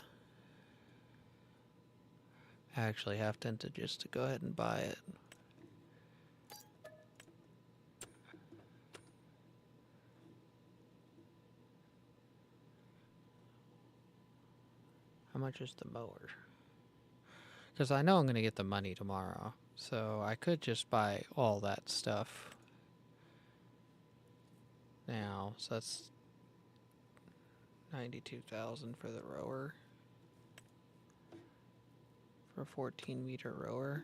I actually have tempted just to go ahead and buy it. How much is the mower? Because I know I'm going to get the money tomorrow. So I could just buy all that stuff now. So that's 92,000 for the rower. for a 14-meter rower.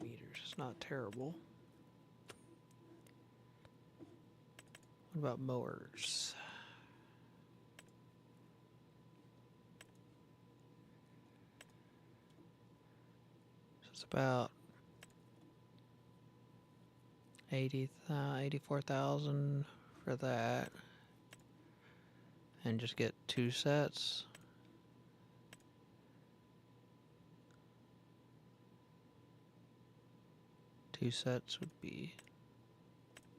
Meters is not terrible. What about mowers? So it's about 84,000 for that, and just get 2 sets. Two sets would be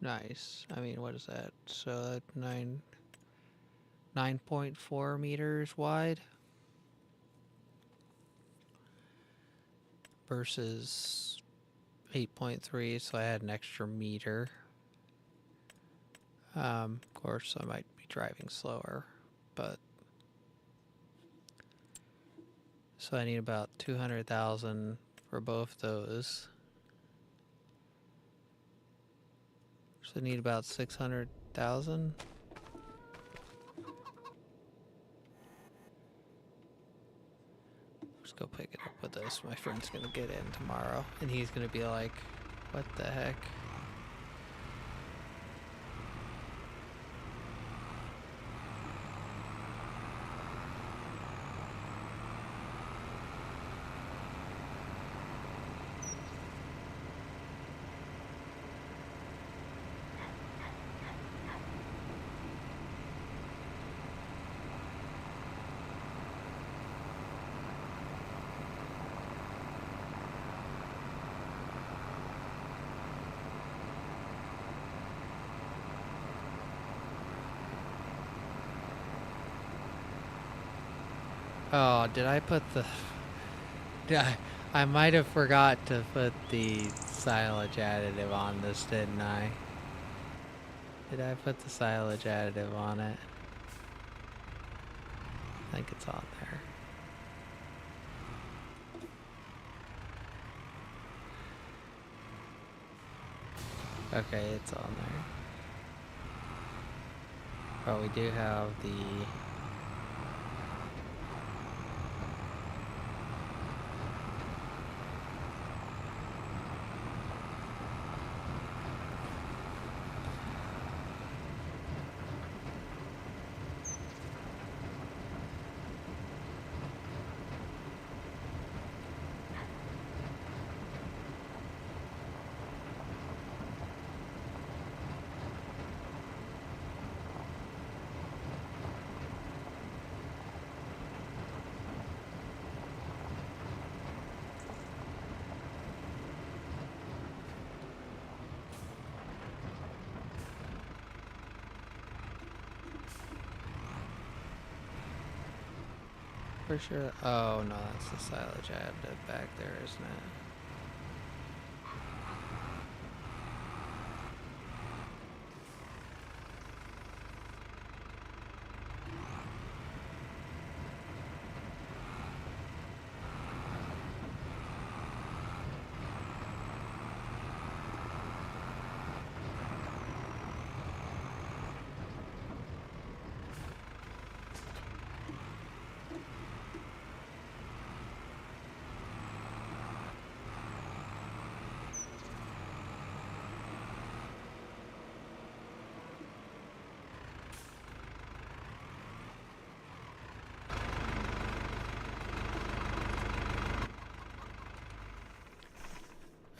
nice. I mean, what is that? So 9.4 meters wide versus 8.3, so I had an extra meter. Of course, I might be driving slower, but so I need about 200,000 for both those. So I need about 600,000. Let's go pick it up with this. My friend's gonna get in tomorrow, and he's gonna be like, "What the heck?" Oh, did I put the... I might have forgot to put the silage additive on this, didn't I? Did I put the silage additive on it? I think it's on there. Okay, it's on there. But we do have the... For sure. Oh no, that's the silage additive back there, isn't it?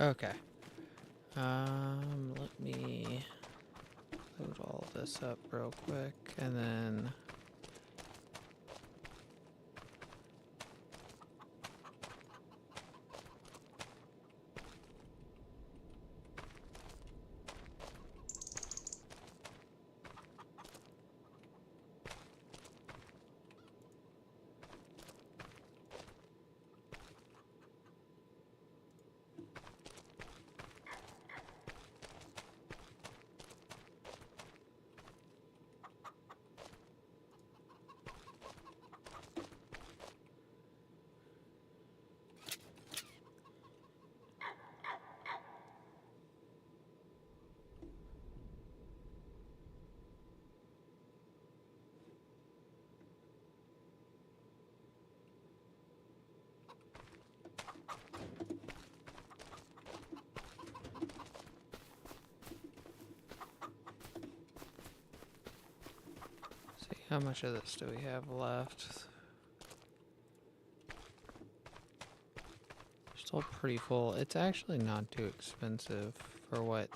Okay. Let me load all this up real quick, and then... How much of this do we have left? Still pretty full. It's actually not too expensive for what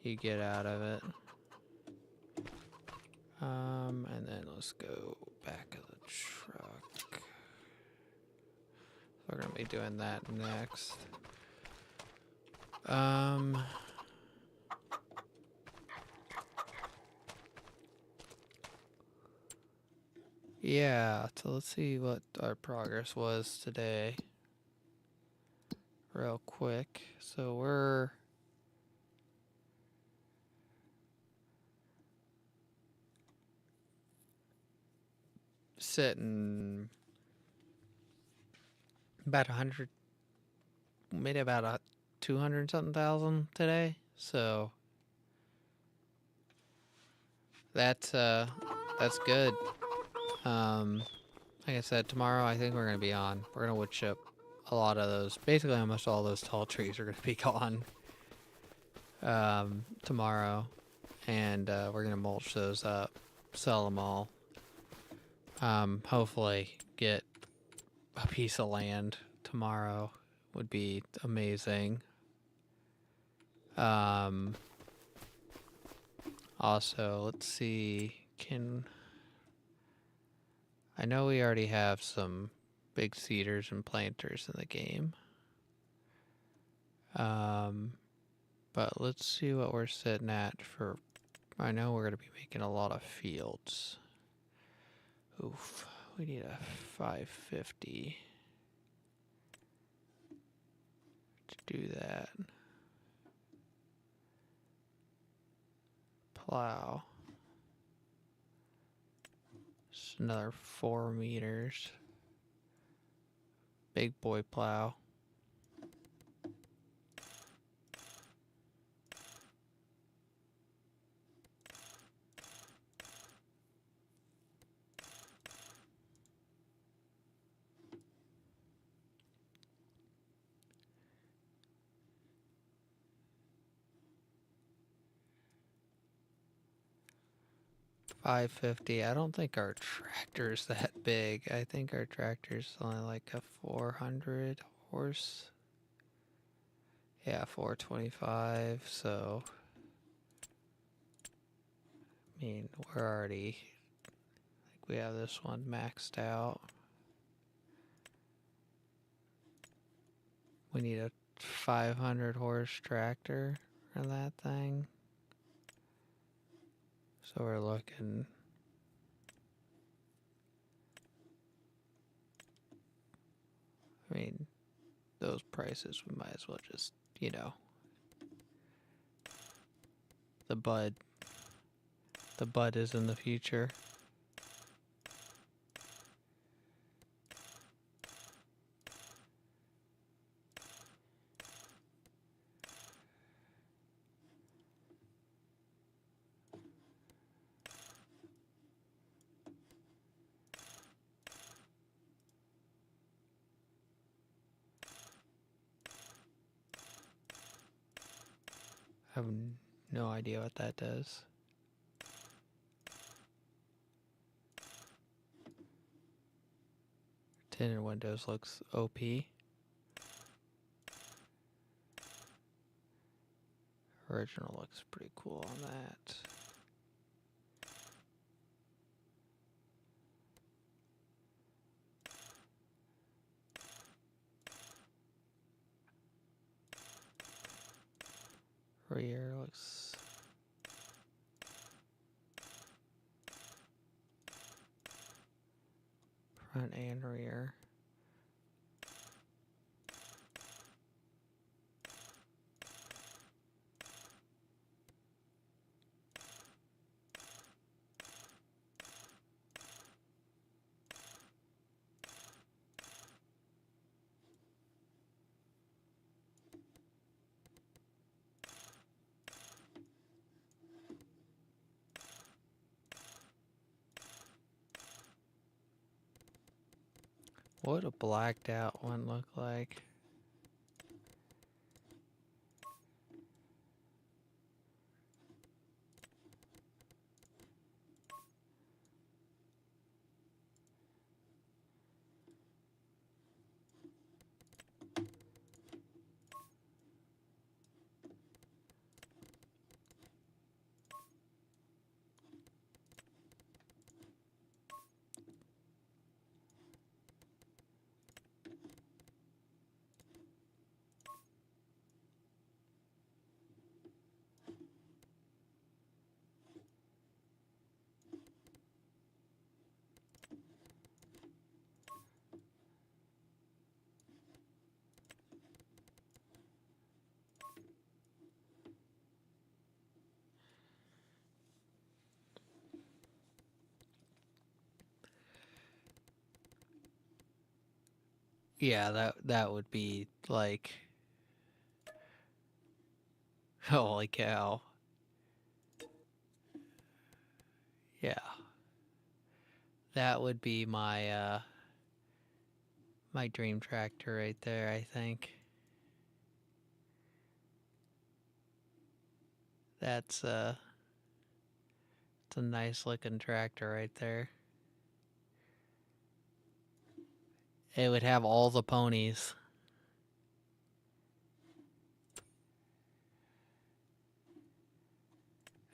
you get out of it. And then let's go back of the truck. We're gonna be doing that next. Yeah, so let's see what our progress was today. Real quick. So we're sitting about 100, made about a 200 something thousand today. So that's good. Like I said, tomorrow I think we're gonna be on. We're gonna wood chip a lot of those. Basically, almost all those tall trees are gonna be gone tomorrow, and we're gonna mulch those up, sell them all. Hopefully get a piece of land tomorrow would be amazing. Also, let's see, I know we already have some big cedars and planters in the game. But let's see what we're sitting at for, I know we're going to be making a lot of fields. Oof, we need a 550 to do that. Plow. Just another 4 meters. Big boy plow. $550. I don't think our tractor's that big. I think our tractor's only like a 400 horse. Yeah, 425. So, I mean, we're already, like, we have this one maxed out. We need a 500 horse tractor for that thing. So we're looking. I mean, those prices, we might as well just, you know, the bud is in the future. I have no idea what that does. Tinted windows looks OP. Original looks pretty cool on that. Rear looks front and rear. What would a blacked out one look like? Yeah, that would be like, holy cow. Yeah. That would be my dream tractor right there, I think. That's it's a nice looking tractor right there. It would have all the ponies.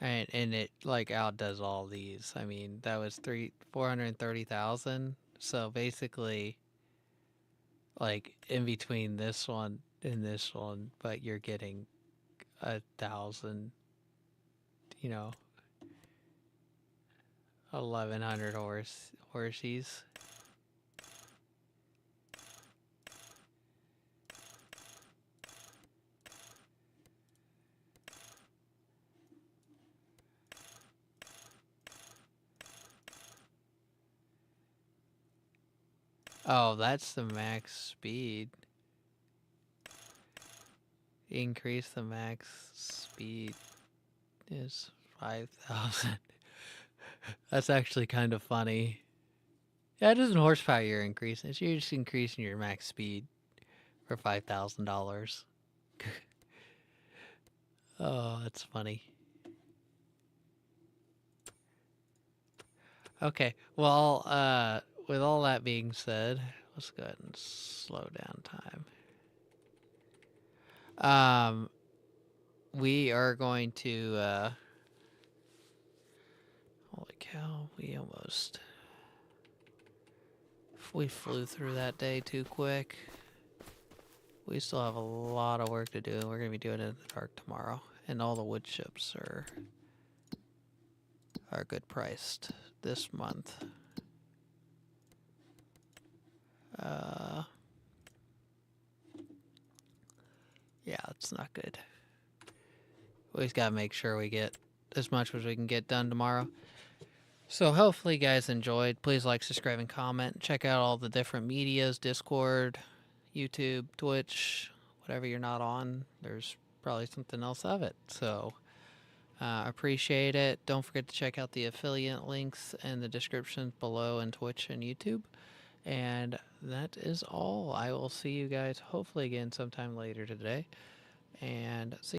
And it like outdoes all these. I mean, that was 430,000. So basically, like in between this one and this one, but you're getting 1,000, you know, 1,100 horses. Oh, that's the max speed. Increase the max speed is 5,000. That's actually kind of funny. Yeah, it isn't horsepower you're increasing. You're just increasing your max speed for $5,000. Oh, that's funny. Okay, well, with all that being said, let's go ahead and slow down time. We are going to, holy cow, we flew through that day too quick. We still have a lot of work to do, and we're going to be doing it in the dark tomorrow. And all the wood chips are good priced this month. Yeah, it's not good. We just gotta make sure we get as much as we can get done tomorrow. So hopefully you guys enjoyed. Please like, subscribe, and comment. Check out all the different medias, Discord, YouTube, Twitch, whatever you're not on. There's probably something else of it. So appreciate it. Don't forget to check out the affiliate links in the descriptions below in Twitch and YouTube. And that is all. I will see you guys hopefully again sometime later today. And see